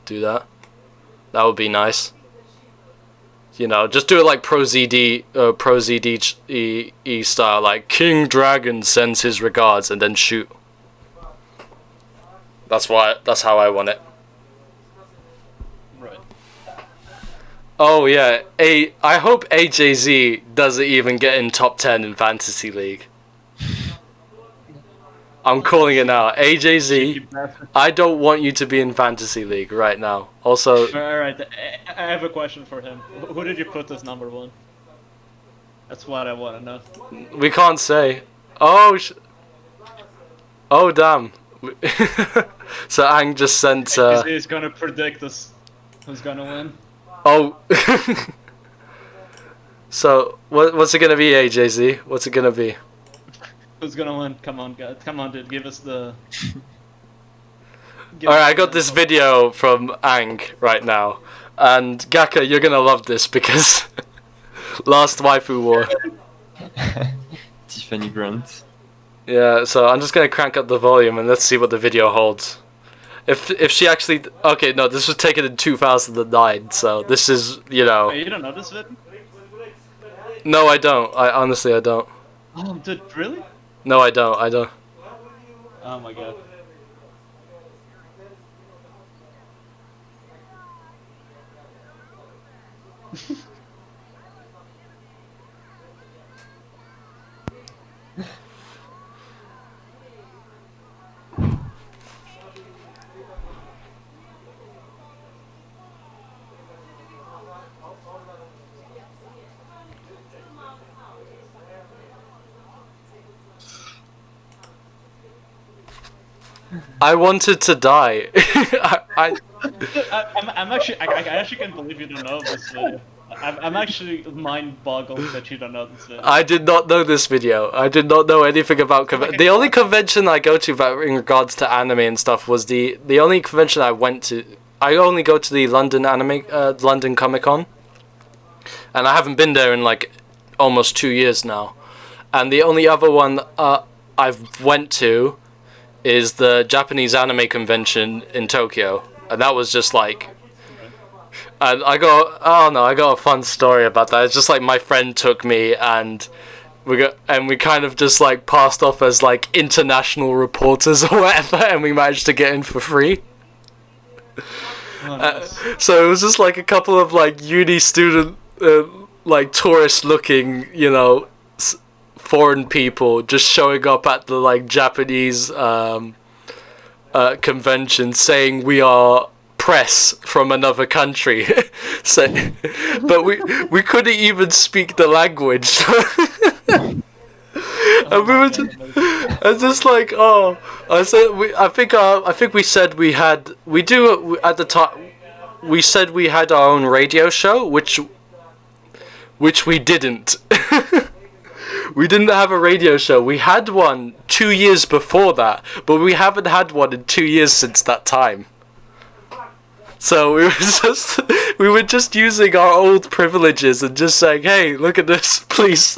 Do that. That would be nice. Just do it like Pro ZD style, like King Dragon sends his regards and then shoot. That's how I want it. Right. Oh yeah, I hope AJZ doesn't even get in top 10 in Fantasy League. I'm calling it now. AJZ, I don't want you to be in Fantasy League right now. Also... Alright, I have a question for him. Who did you put as number 1? That's what I want to know. We can't say. Oh, oh damn. So Ang just sent... He's gonna predict us who's gonna win. Oh. So, what's it gonna be, AJZ? What's it gonna be? Who's gonna win? Come on, guys. Come on, dude. Give us the... Alright, I got this video from Ang right now. And Gaka, you're gonna love this because... Last Waifu War. Tiffany Grant. Yeah, so I'm just gonna crank up the volume and let's see what the video holds. If she actually... Okay, no, this was taken in 2009, so this is, Wait, you don't know this video? No, I don't. Honestly, I don't. Oh, dude, really? No, I don't. Oh my god. I wanted to die. I'm actually, I actually can't believe you don't know this video. I'm actually mind-boggled that you don't know this video. I did not know this video. I did not know anything about the only convention I go to about in regards to anime and stuff was the only convention I went to. I only go to the London London Comic Con, and I haven't been there in like almost 2 years now. And the only other one I've went to is the Japanese anime convention in Tokyo, and that was just like, and I got a fun story about that. It's just like my friend took me, and we kind of just like passed off as like international reporters or whatever, and we managed to get in for free. Oh, nice. So it was just like a couple of like uni student, like tourist looking, foreign people just showing up at the like Japanese convention saying we are press from another country. So, but we couldn't even speak the language. And we were just like, oh, I said I think we said we had at the time we said we had our own radio show, which we didn't. We didn't have a radio show. We had one 2 years before that, but we haven't had one in 2 years since that time. So we were just using our old privileges and just saying, hey, look at this, please.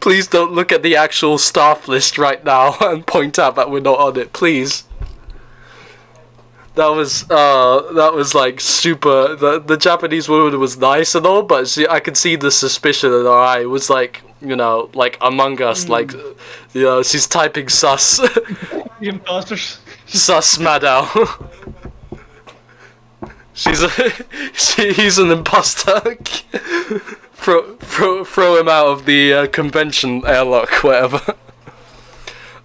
Please don't look at the actual staff list right now and point out that we're not on it, please. That was like super. The Japanese woman was nice and all, but I could see the suspicion in her eye. It was like, you know, like Among Us, like, you know, she's typing sus. The imposters. Sus Madao. He's an imposter. Throw him out of the convention airlock, whatever.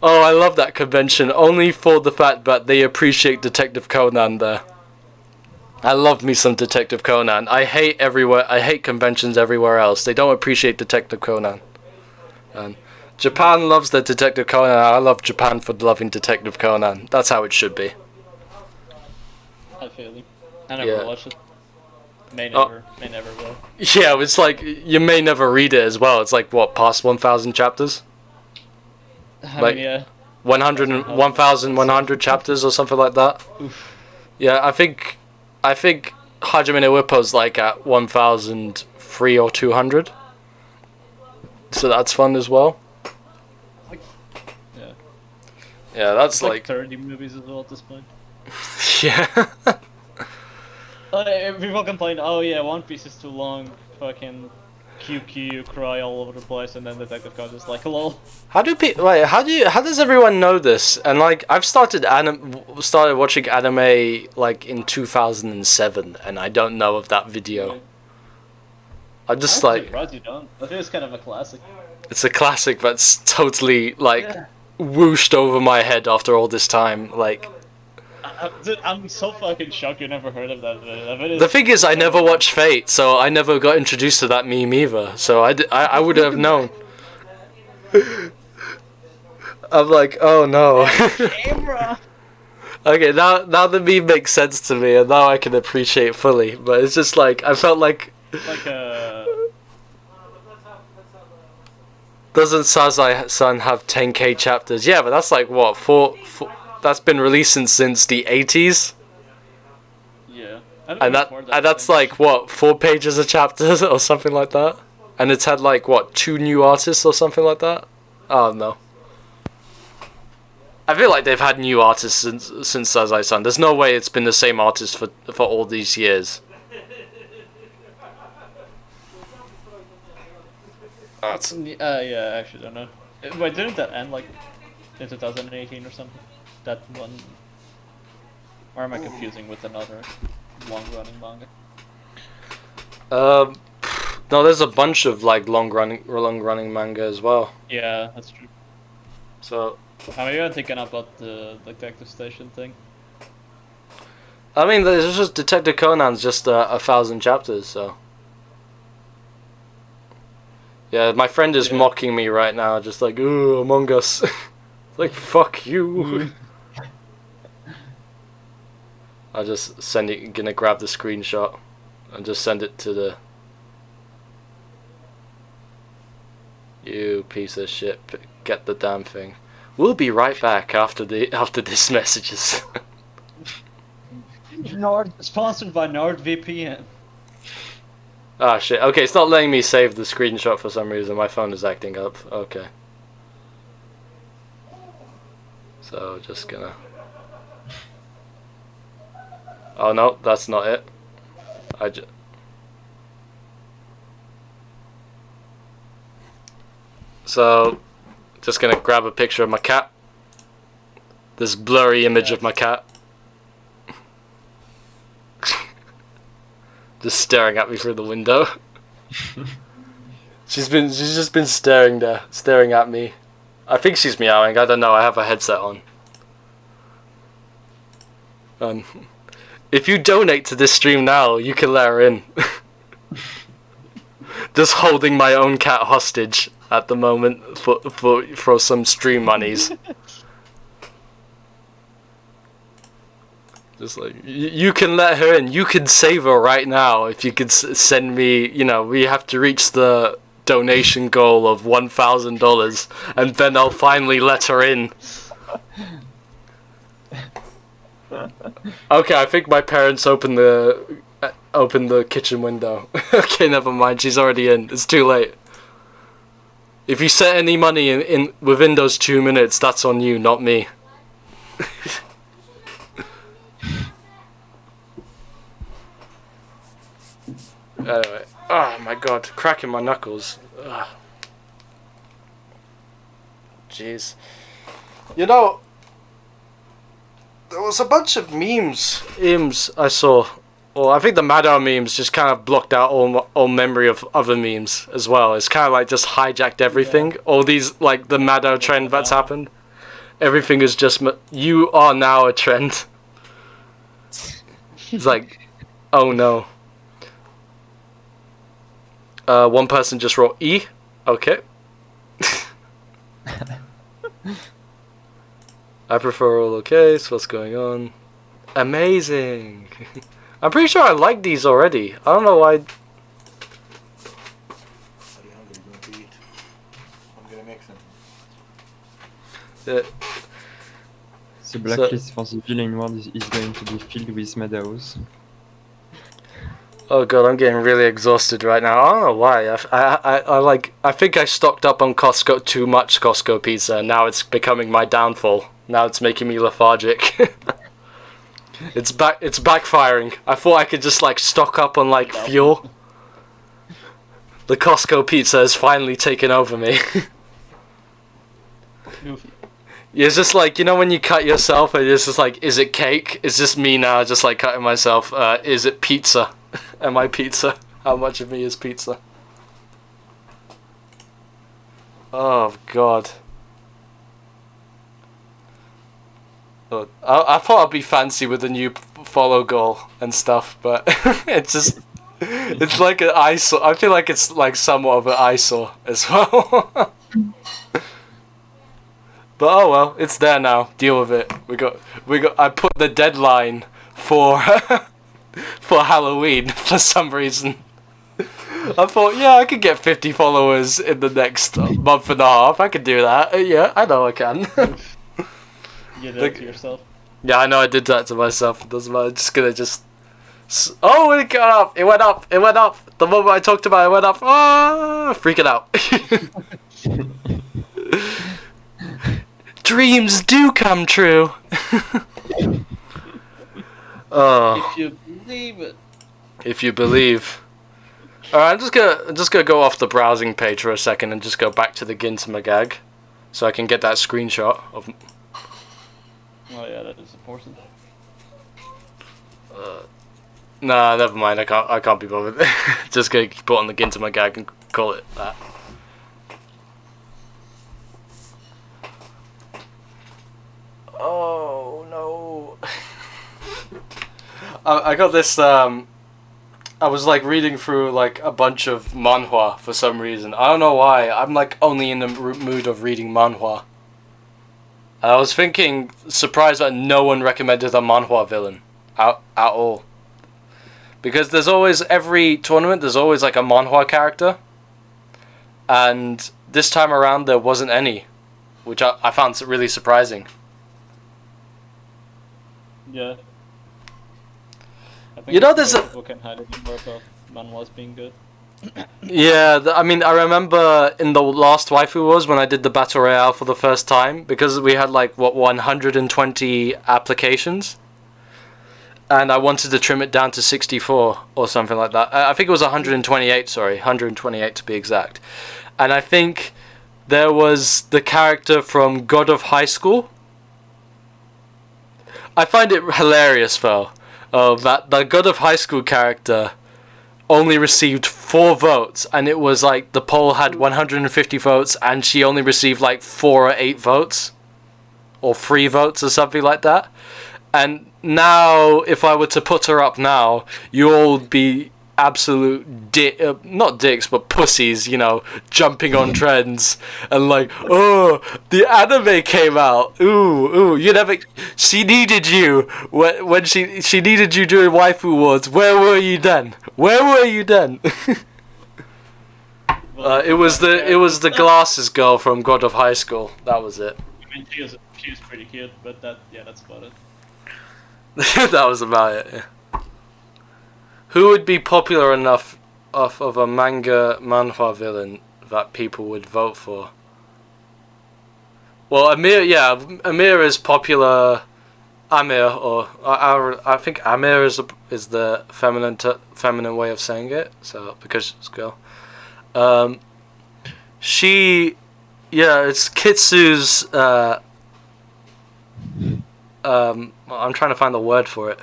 Oh, I love that convention, only for the fact that they appreciate Detective Conan there. I love me some Detective Conan. I hate conventions everywhere else. They don't appreciate Detective Conan. And Japan loves their Detective Conan. I love Japan for loving Detective Conan. That's how it should be. I feel you. I never watched it. May never will. Yeah, it's like, you may never read it as well. It's like, what, past 1,000 chapters? I mean, yeah. 1,100 chapters or something like that. Oof. Yeah, I think Hajime no Ippo's like at 1,003 or 200. So that's fun as well. Yeah. Yeah, that's It's like 30 movies as well at this point. Yeah. People complain, oh yeah, One Piece is too long, fucking QQ, cry all over the place, and then Detective Conan is like, lol. How does everyone know this? And like, I've started watching anime like in 2007, and I don't know of that video. Yeah. I'm just I'm like, surprised you don't. I think it's kind of a classic. it's a classic that's totally like whooshed over my head after all this time. Like, Dude, I'm so fucking shocked you never heard of that video. the thing is, I never watched Fate, so I never got introduced to that meme either. So I would have known. I'm like, oh no. Camera. Okay, now the meme makes sense to me, and now I can appreciate it fully. But it's just like, I felt like. Like Doesn't Sazai-san have 10k chapters? Yeah, but that's like what, four that's been released since the 80s. Yeah. And that's like what, 4 pages a chapter or something like that. And it's had like what, 2 new artists or something like that. Oh no. I feel like they've had new artists since Sazai-san. There's no way it's been the same artist for all these years. yeah, I actually don't know. Wait, didn't that end like in 2018 or something? That one, or am I confusing with another long-running manga? No, there's a bunch of like long-running manga as well. Yeah, that's true. So, Maybe I'm thinking about the Detective Station thing. I mean, there's just Detective Conan's just 1,000 chapters, so. Yeah, my friend is mocking me right now, just like, ooh, Among Us. Like, fuck you. I'll just gonna grab the screenshot and just send it to the. You piece of shit, get the damn thing. We'll be right back after this messages. Sponsored by NordVPN. Ah shit, okay, it's not letting me save the screenshot for some reason, my phone is acting up, okay. So, just gonna... Oh no, that's not it. So, just gonna grab a picture of my cat. This blurry image of my cat. Just staring at me through the window. She's just been staring there, staring at me. I think she's meowing. I don't know. I have a headset on. If you donate to this stream now, you can let her in. Just holding my own cat hostage at the moment for some stream monies. Just like you can let her in. You can save her right now if you could send me. You know, we have to reach the donation goal of $1,000, and then I'll finally let her in. Okay, I think my parents opened the kitchen window. Okay, never mind. She's already in. It's too late. If you set any money in within those 2 minutes, that's on you, not me. Anyway, oh my god, cracking my knuckles. Ugh. Jeez. You know, there was a bunch of memes I saw. Well, I think the Madao memes just kind of blocked out all memory of other memes as well. It's kind of like just hijacked everything. Yeah. All these, like the Madao trend that's happened. Everything is just, you are now a trend. It's like, oh no. One person just wrote E. Okay. I prefer all okay, so what's going on? Amazing! I'm pretty sure I like these already. I don't know why. Are you hungry? You want to eat? I'm gonna make some. The blacklist for the villain world is going to be filled with Madaos. Oh god, I'm getting really exhausted right now. I don't know why. I think I stocked up on Costco too much Costco pizza, and now it's becoming my downfall. Now it's making me lethargic. It's backfiring. I thought I could just like stock up on like fuel. The Costco pizza has finally taken over me. It's just like, you know when you cut yourself and it's just like, is it cake? It's just me now just like cutting myself. Is it pizza? Am I pizza? How much of me is pizza? Oh god. Oh, I thought I'd be fancy with the new follow goal and stuff, but it's just, it's like an eyesore. I feel like it's like somewhat of an eyesore as well. But oh well, it's there now. Deal with it. We got. I put the deadline for for Halloween for some reason. I thought, yeah, I could get 50 followers in the next month and a half. I could do that. Yeah, I know I can. You did it to yourself. Yeah, I know I did that to myself. It doesn't matter. I'm just gonna just. Oh, it got up! It went up! It went up! The moment I talked about it, went up. Ah, freaking out. Dreams do come true. Oh. If you believe it. If you believe. Alright, I'm just gonna go off the browsing page for a second and just go back to the Gintamagag, so I can get that screenshot of. Oh yeah, that is important. Nah, never mind. I can't be bothered. Just gonna put on the Gintamagag and call it that. Oh no. I got this I was like reading through like a bunch of manhwa for some reason. I don't know why. I'm like only in the mood of reading manhwa. And I was thinking, surprised that no one recommended a manhwa villain at all. Because there's always, every tournament, there's always like a manhwa character. And this time around there wasn't any, which I found really surprising. Yeah. I think You know, there's a... people can hide it more about manhwas being good. Yeah, I mean, I remember in the last Waifu Wars when I did the Battle Royale for the first time, because we had like, what, 120 applications? And I wanted to trim it down to 64 or something like that. I think it was 128, sorry, 128 to be exact. And I think there was the character from God of High School. I find it hilarious though, that the God of High School character only received 4 votes, and it was like the poll had 150 votes, and she only received like 4 or 8 votes, or 3 votes or something like that. And now, if I were to put her up now, you all would be absolute not dicks, but pussies, you know, jumping on trends and like, oh, the anime came out. Ooh, you never. She needed you when she needed you during Waifu Wars. Where were you then? Where were you then? It was the glasses girl from God of High School. That was it. I mean, she is pretty cute, but that's about it. That was about it. Yeah. Who would be popular enough of a manhwa villain that people would vote for? Well, Amir is popular. Amir, or I think Amir is the feminine way of saying it. So because it's a girl, it's Kitsu's. I'm trying to find the word for it.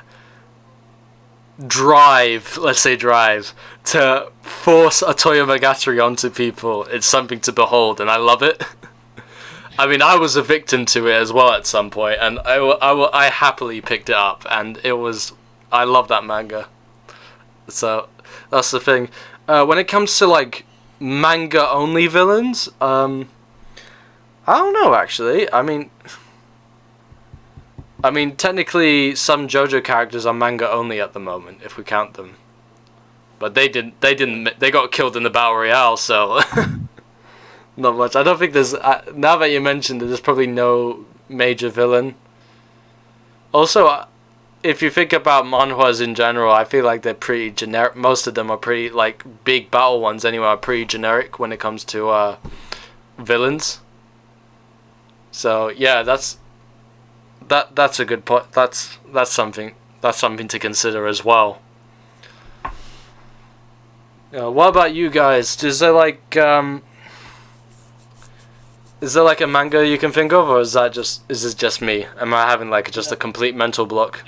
Let's say drive, to force a Toyomogatari onto people. It's something to behold, and I love it. I mean, I was a victim to it as well at some point, and I happily picked it up, and I love that manga. So that's the thing. When it comes to like manga only villains, I don't know actually. I mean, technically, some JoJo characters are manga only at the moment, if we count them. But they got killed in the battle royale, so not much. I don't think there's. Now that you mentioned it, there's probably no major villain. Also, if you think about manhwas in general, I feel like they're pretty generic. Most of them are pretty like big battle ones anyway. Are pretty generic when it comes to villains. So yeah, that's a good point. That's something to consider as well. What about you guys? Is there like a manga you can think of, or is this just me? Am I having like just a complete mental block?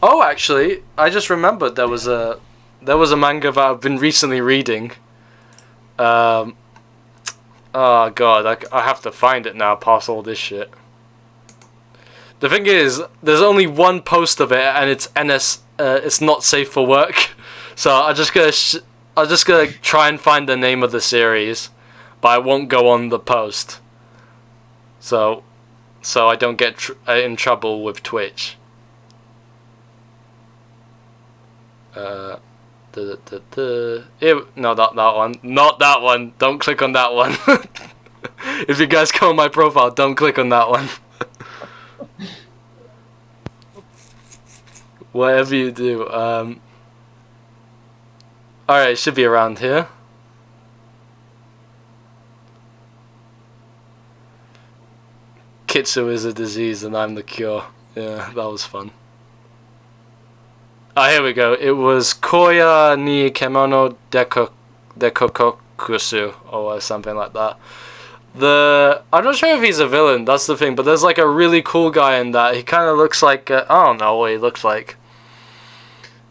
Oh, actually, I just remembered there was a manga that I've been recently reading. Oh god, I have to find it now past all this shit. The thing is, there's only one post of it, and it's it's not safe for work. So I'm just gonna try and find the name of the series, but I won't go on the post. So I don't get in trouble with Twitch. No, not that one. Not that one. Don't click on that one. If you guys go on my profile, don't click on that one. Whatever you do. Alright, it should be around here. Kitsu is a disease and I'm the cure. Yeah, that was fun. Ah, here we go. It was Koya ni Kemono Dekokokusu, or something like that. I'm not sure if he's a villain, that's the thing, but there's like a really cool guy in that. He kind of looks like, I don't know what he looks like.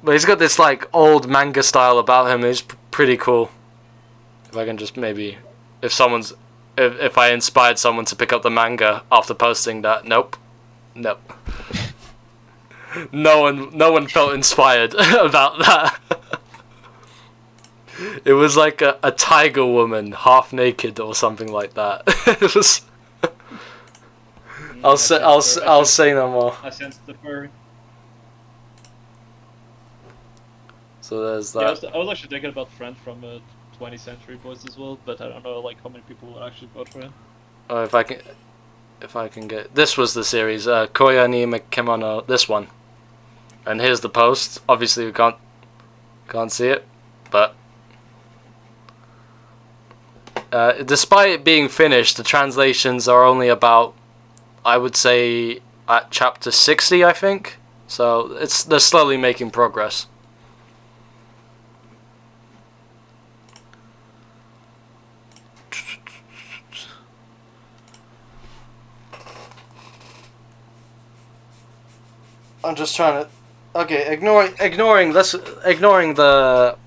But he's got this like old manga style about him. He's pretty cool. If I can just maybe, if I inspired someone to pick up the manga after posting that, nope. No one felt inspired about that. It was like a tiger woman, half naked or something like that. It was. I'll say no more. I sensed the furry. So there's that. Yeah, I was actually thinking about Friend from 20th Century Boys as well, but I don't know like how many people would actually vote for him. Oh, if I can get, this was the series, Koya ni Kemono, this one. And here's the post. Obviously we can't see it, but despite it being finished, the translations are only about, I would say, at chapter 60, I think. So they're slowly making progress. I'm just trying to Okay, ignoring the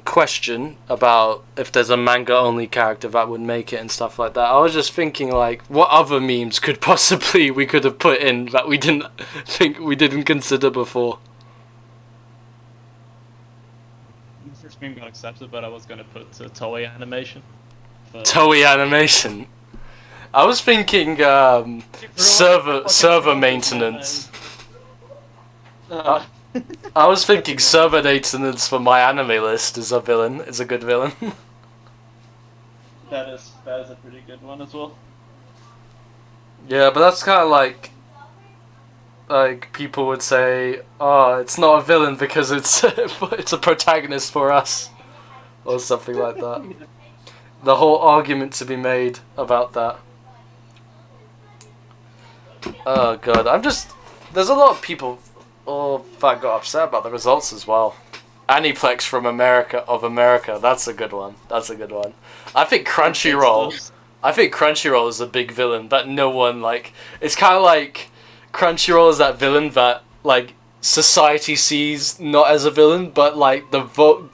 question about if there's a manga only character that would make it and stuff like that. I was just thinking like what other memes could possibly we could have put in that we didn't consider before. The first meme got accepted, but I was gonna put Toei animation. But... Toei animation. I was thinking server maintenance. I was thinking server maintenance for my anime list is a good villain. That is a pretty good one as well. Yeah, but that's kind of like people would say, oh, it's not a villain because it's it's a protagonist for us, or something like that. The whole argument to be made about that. Oh god, there's a lot of people that got upset about the results as well. Aniplex from America, that's a good one. I think Crunchyroll is a big villain that no one like. It's kind of like Crunchyroll is that villain that like society sees not as a villain, but like the vote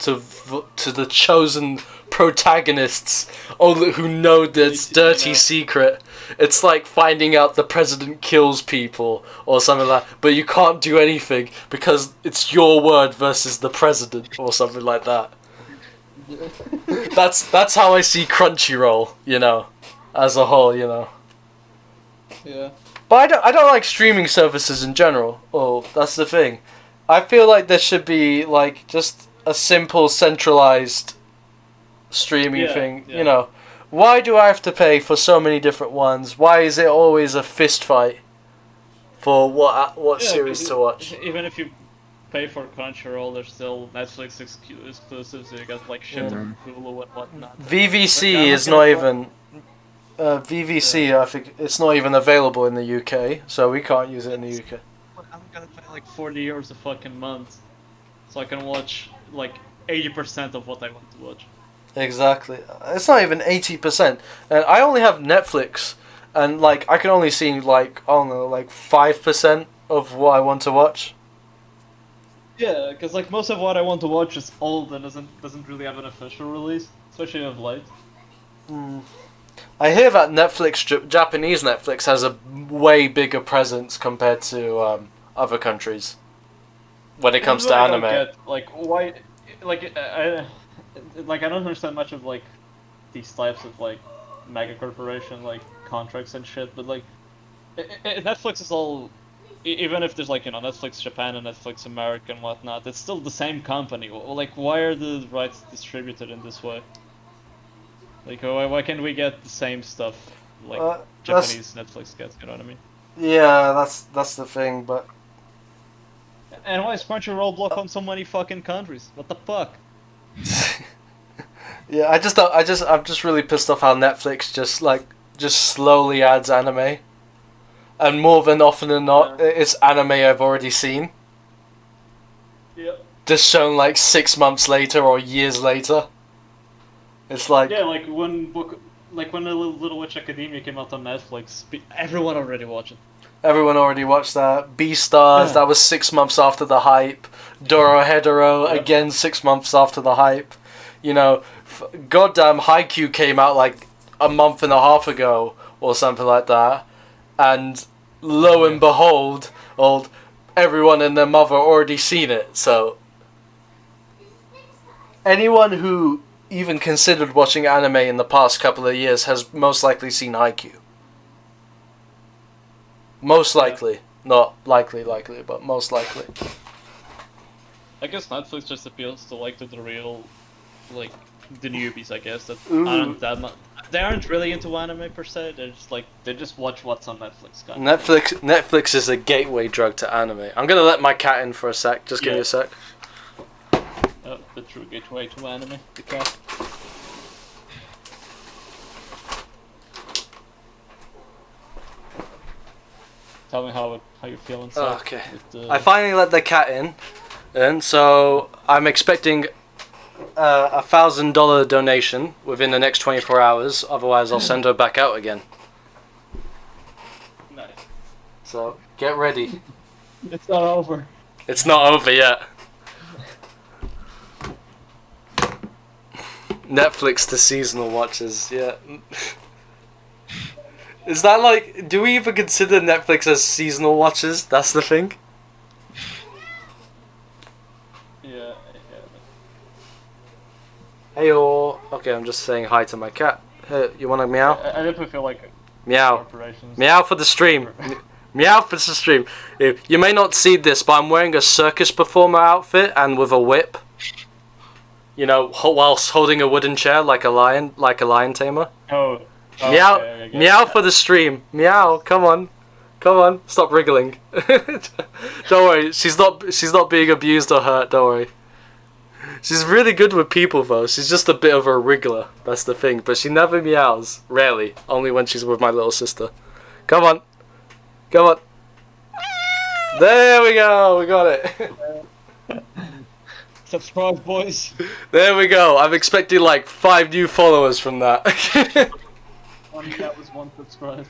to the chosen protagonists, who know this dirty secret. It's like finding out the president kills people or something like that, but you can't do anything because it's your word versus the president or something like that. That's how I see Crunchyroll, as a whole, Yeah. But I don't like streaming services in general. Oh, that's the thing. I feel like there should be like just a simple centralized streaming thing, Why do I have to pay for so many different ones? Why is it always a fist fight for what series to watch? Even if you pay for Crunchyroll, there's still Netflix exclusives, so you got like shit on Hulu and whatnot. VVC is not even... VVC, I think, it's not even available in the UK, so we can't use it in the UK. I'm gonna pay like 40 euros a fucking month, so I can watch like 80% of what I want to watch. Exactly. It's not even 80%. And I only have Netflix, and like I can only see like, I don't know, like 5% of what I want to watch. Yeah, because like most of what I want to watch is old and doesn't really have an official release, especially of late. I hear that Japanese Netflix has a way bigger presence compared to other countries when it comes to anime. I don't get, like, why, like, I don't understand much of like these types of like mega corporation like contracts and shit, but like Netflix is all, even if there's like Netflix Japan and Netflix America and whatnot, it's still the same company. Like, why are the rights distributed in this way? Like, why can't we get the same stuff like Japanese Netflix gets? You know what I mean? Yeah, that's the thing, but. And why is Crunchyroll blocked on so many fucking countries? What the fuck? Yeah, I'm just really pissed off how Netflix just slowly adds anime, and more than often than not, it's anime I've already seen. Yep. Just shown like 6 months later or years later. It's like like when Little Witch Academia came out on Netflix, everyone already watched it. Everyone already watched that. Beastars, that was 6 months after the hype. Dorohedoro, again 6 months after the hype. Goddamn Haikyuu came out like a month and a half ago or something like that. And lo and behold, everyone and their mother already seen it. So anyone who even considered watching anime in the past couple of years has most likely seen Haikyuu. Most likely. Not likely, but most likely. I guess Netflix just appeals to like to the real, like, the newbies, I guess, that aren't that much. They aren't really into anime per se, they just watch what's on Netflix. Netflix is a gateway drug to anime. I'm gonna let my cat in for a sec, just give me a sec. Oh, the true gateway to anime, the cat. Tell me how you're feeling. Oh, okay. I finally let the cat in, and so I'm expecting a $1,000 donation within the next 24 hours. Otherwise, I'll send her back out again. Nice. So get ready. It's not over. It's not over yet. Netflix to seasonal watchers, yeah. Is that like, do we even consider Netflix as seasonal watchers? That's the thing? Yeah. Heyo. Okay, I'm just saying hi to my cat. Hey, you wanna meow? I definitely feel like Meow. corporations. Meow for the stream. Meow for the stream. You may not see this, but I'm wearing a circus performer outfit and with a whip. You know, whilst holding a wooden chair like a lion tamer. Oh. Meow, okay, meow for the stream. Meow, come on, stop wriggling. Don't worry, she's not being abused or hurt. Don't worry. She's really good with people though. She's just a bit of a wriggler. That's the thing. But she never meows. Rarely. Only when she's with my little sister. Come on. There we go. We got it. Subscribe, boys. There we go. I'm expecting like 5 new followers from that. One cat was 1 subscribe.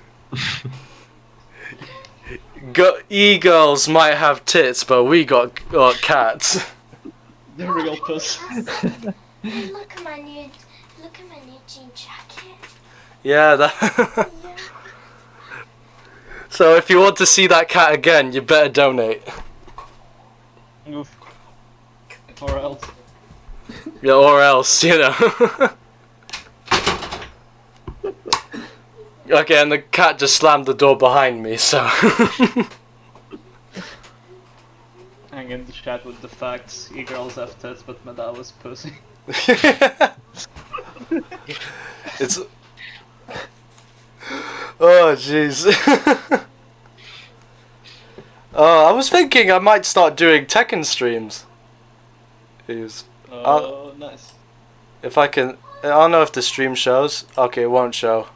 E-girls might have tits, but we got cats. The real puss. Look at my new jean jacket. Yeah, Yeah. So if you want to see that cat again, you better donate. Oof. Or else. Yeah, or else, you know. Okay, and the cat just slammed the door behind me, so... Hang in the chat with the facts. E-girls have tits, but Madao is pussy. It's... Oh, jeez. I was thinking I might start doing Tekken streams. Nice. If I can... I don't know if the stream shows. Okay, it won't show.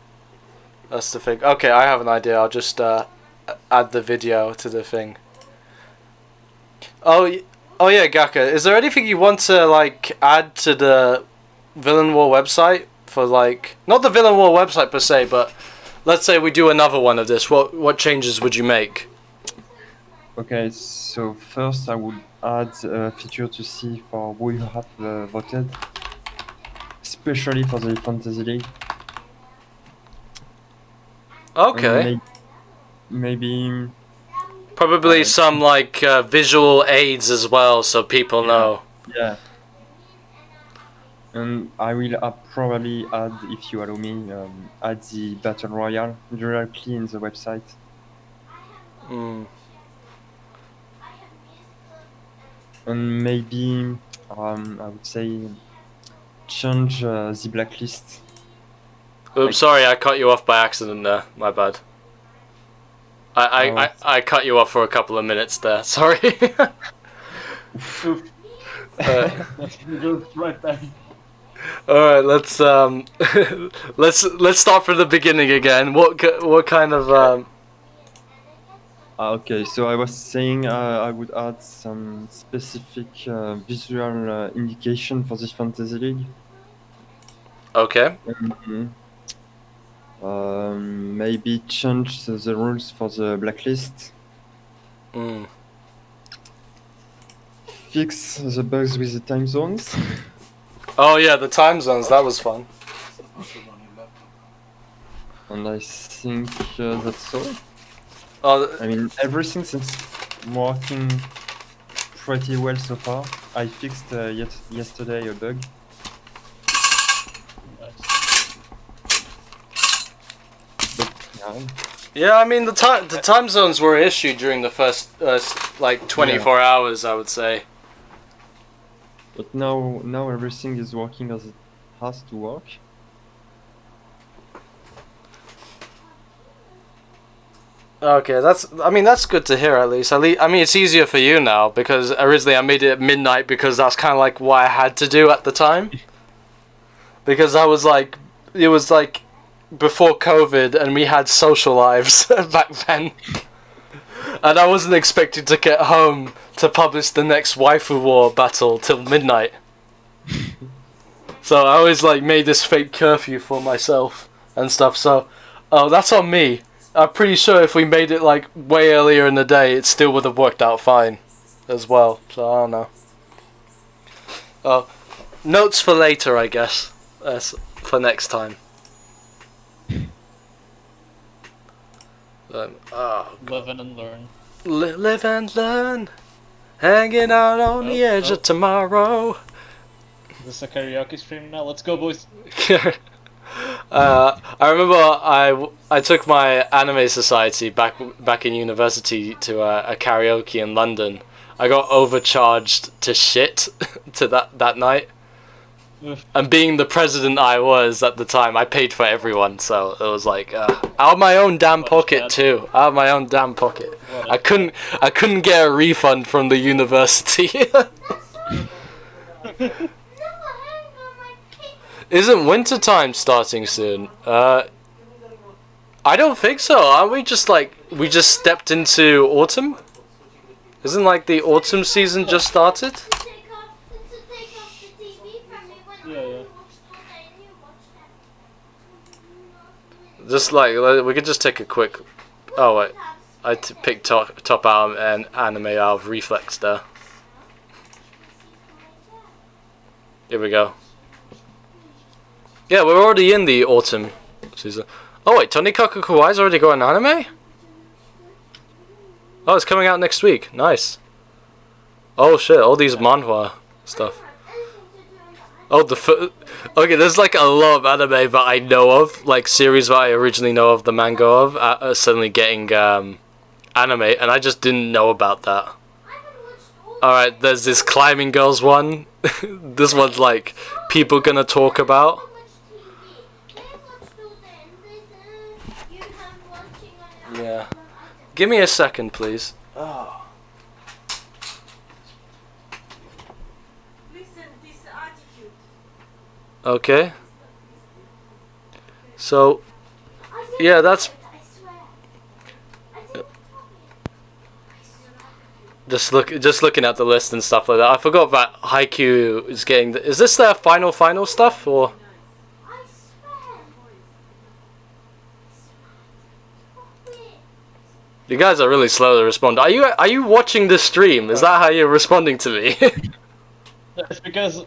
That's the thing. Okay, I have an idea. I'll just add the video to the thing. Oh yeah, Gaka. Is there anything you want to like add to the Villain War website for like not the Villain War website per se, but let's say we do another one of this. What changes would you make? Okay, so first I would add a feature to see for who you have voted, especially for the Fantasy League. Okay. Maybe Probably some like visual aids as well, so people know. yeah. And I will probably add, if you allow me, add the Battle Royale directly in the website. Mm. And maybe, I would say, change the blacklist. Oops, sorry, I cut you off by accident there. My bad. I cut you off for a couple of minutes there. Sorry. Right there. All right, let's let's start from the beginning again. What kind of Okay, so I was saying I would add some specific visual indication for this Fantasy League. Okay. Maybe change the rules for the blacklist. Mm. Fix the bugs with the time zones. Oh yeah, the time zones. That was fun. And I think that's all. Oh, I mean, everything seems working pretty well so far. I fixed yesterday a bug. yeah. I mean the time zones were an issue during the first like 24 hours, I would say. But now everything is working as it has to work. Okay, that's good to hear at least. I mean, it's easier for you now because originally I made it at midnight because that's kind of like what I had to do at the time. Because it was like before COVID and we had social lives back then. And I wasn't expected to get home to publish the next Waifu War battle till midnight. So I always like made this fake curfew for myself and stuff. So, that's on me. I'm pretty sure if we made it like way earlier in the day, it still would have worked out fine. as well. So I don't know. Oh, notes for later, I guess. For next time. Live and learn. Live and learn. Hanging out on the edge of tomorrow. Is this a karaoke stream now? Let's go, boys. I remember I took my anime society back in university to a karaoke in London. I got overcharged to shit to that night. And being the president I was at the time, I paid for everyone, so it was like out of my own damn pocket too. Out of my own damn pocket. I couldn't get a refund from the university. Isn't winter time starting soon? I don't think so. Aren't we just we just stepped into autumn? Isn't like the autumn season just started? Yeah. Just we could just take a quick. Oh wait, I picked top out and anime out of Reflex there. Here we go. Yeah, we're already in the autumn season. Oh wait, Tonikaku Kawaii's already got an anime? Oh, it's coming out next week. Nice. Oh shit, all these manhwa stuff. Oh, okay, there's like a lot of anime that I know of, like series that I originally know of the manga of, are suddenly getting anime, and I just didn't know about that. Alright, there's this Climbing Girls one. This one's like people gonna talk about. Yeah. Give me a second, please. Oh. Okay. So, yeah, that's just looking at the list and stuff like that. I forgot that Haikyuu is getting. Is this their final stuff or? You guys are really slow to respond. Are you watching this stream? Is that how you're responding to me? It's because,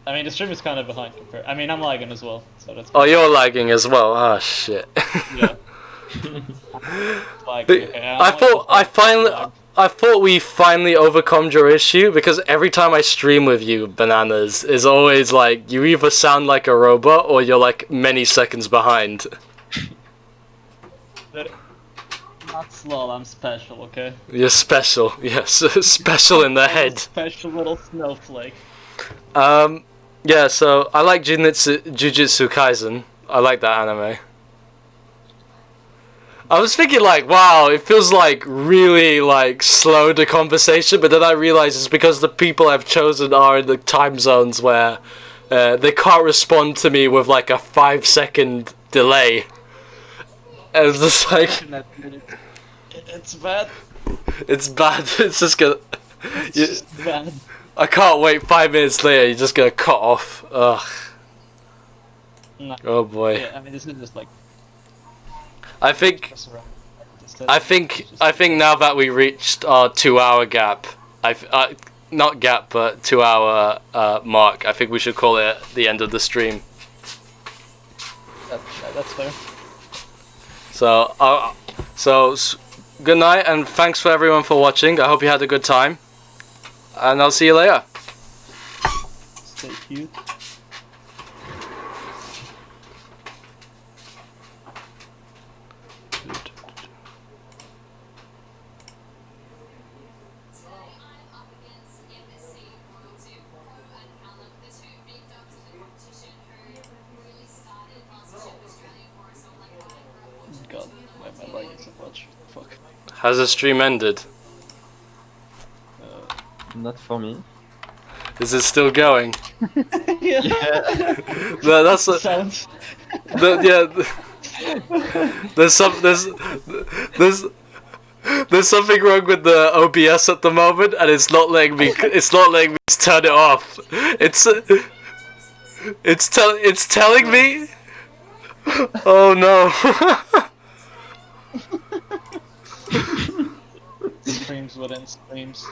I mean, the stream is kind of behind compared. I mean, I'm lagging as well, so that's. Oh, you're lagging as well. Ah, shit. Yeah. I thought we finally overcome your issue, because every time I stream with you, Bananas, is always like you either sound like a robot or you're like many seconds behind. Not slow, I'm special, okay? You're special, yes. Special in the head. Special little snowflake. Yeah, so I like Jujutsu Kaisen. I like that anime. I was thinking like, wow, it feels like really like slow the conversation, but then I realized it's because the people I've chosen are in the time zones where they can't respond to me with like a 5-second delay. And it's just like... It's bad. It's bad. It's just gonna... It's just bad. I can't wait 5 minutes later, you're just gonna cut off. Ugh. No. Oh boy. Yeah, I mean, this is just like... I think now that we reached our 2-hour gap, not gap, but 2-hour mark, I think we should call it the end of the stream. That's fair. So good night, and thanks for everyone for watching. I hope you had a good time, and I'll see you later. Stay cute. God, why am I lagging so much? Fuck. Has the stream ended? Not for me. Is it still going? Yeah. No, that's a, Sounds. There's something wrong with the OBS at the moment, and it's not letting me. It's not letting me turn it off. It's telling me. Oh no. Streams within streams.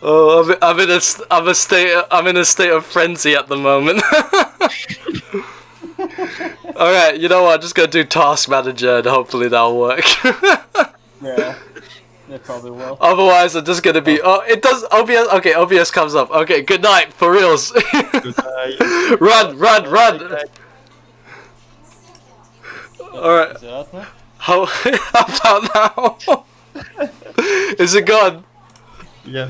Oh, I'm in a state of frenzy at the moment. Alright, you know what? I'm just gonna do Task Manager and hopefully that'll work. Yeah. It probably will. Otherwise, I'm just gonna be. Oh, it does. OBS. Okay, OBS comes up. Okay, good night, for reals. Run. Alright. Is it out now? How about now? Is it gone? Yeah.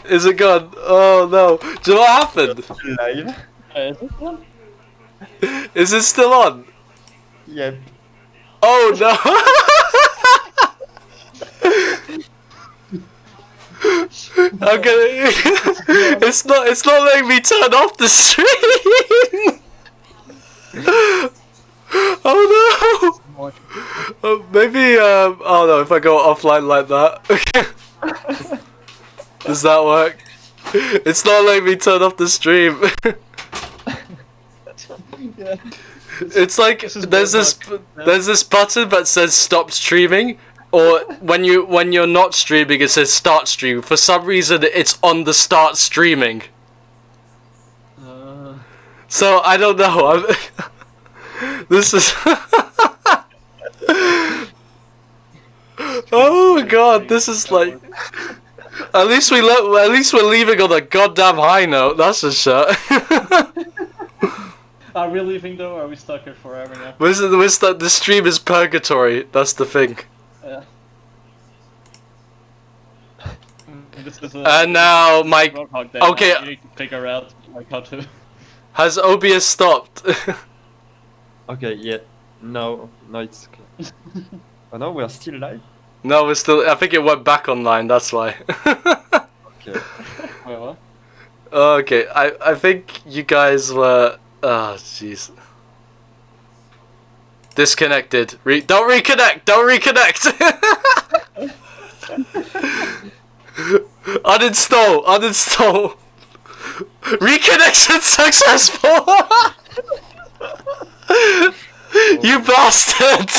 Is it gone? Oh no. Do you know what happened? Live. Is it one? Is it still on? Yep. Oh no. I'm gonna. It's not letting me turn off the stream. Oh no. Maybe oh no, if I go offline like that. Does that work? It's not letting me turn off the stream. Yeah. It's like there's this button that says stop streaming, or when you're not streaming it says start stream. For some reason it's on the start streaming. So I don't know. This is. Oh god, this is like. At least we're leaving on a goddamn high note. That's a shot. Are we leaving though? Or are we stuck here forever now? The stream is purgatory. That's the thing. Yeah. This is And now my Groundhog Day, okay. man. You need to figure out like how to. Has OBS stopped? Okay, yeah. No, it's clear. Oh no, we're still live? No, we're still. I think it went back online. That's why. Okay. Wait, what? Okay, I think you guys were. Oh jeez. Disconnected. Don't reconnect. Don't reconnect. Uninstall. Reconnection successful. You bastard.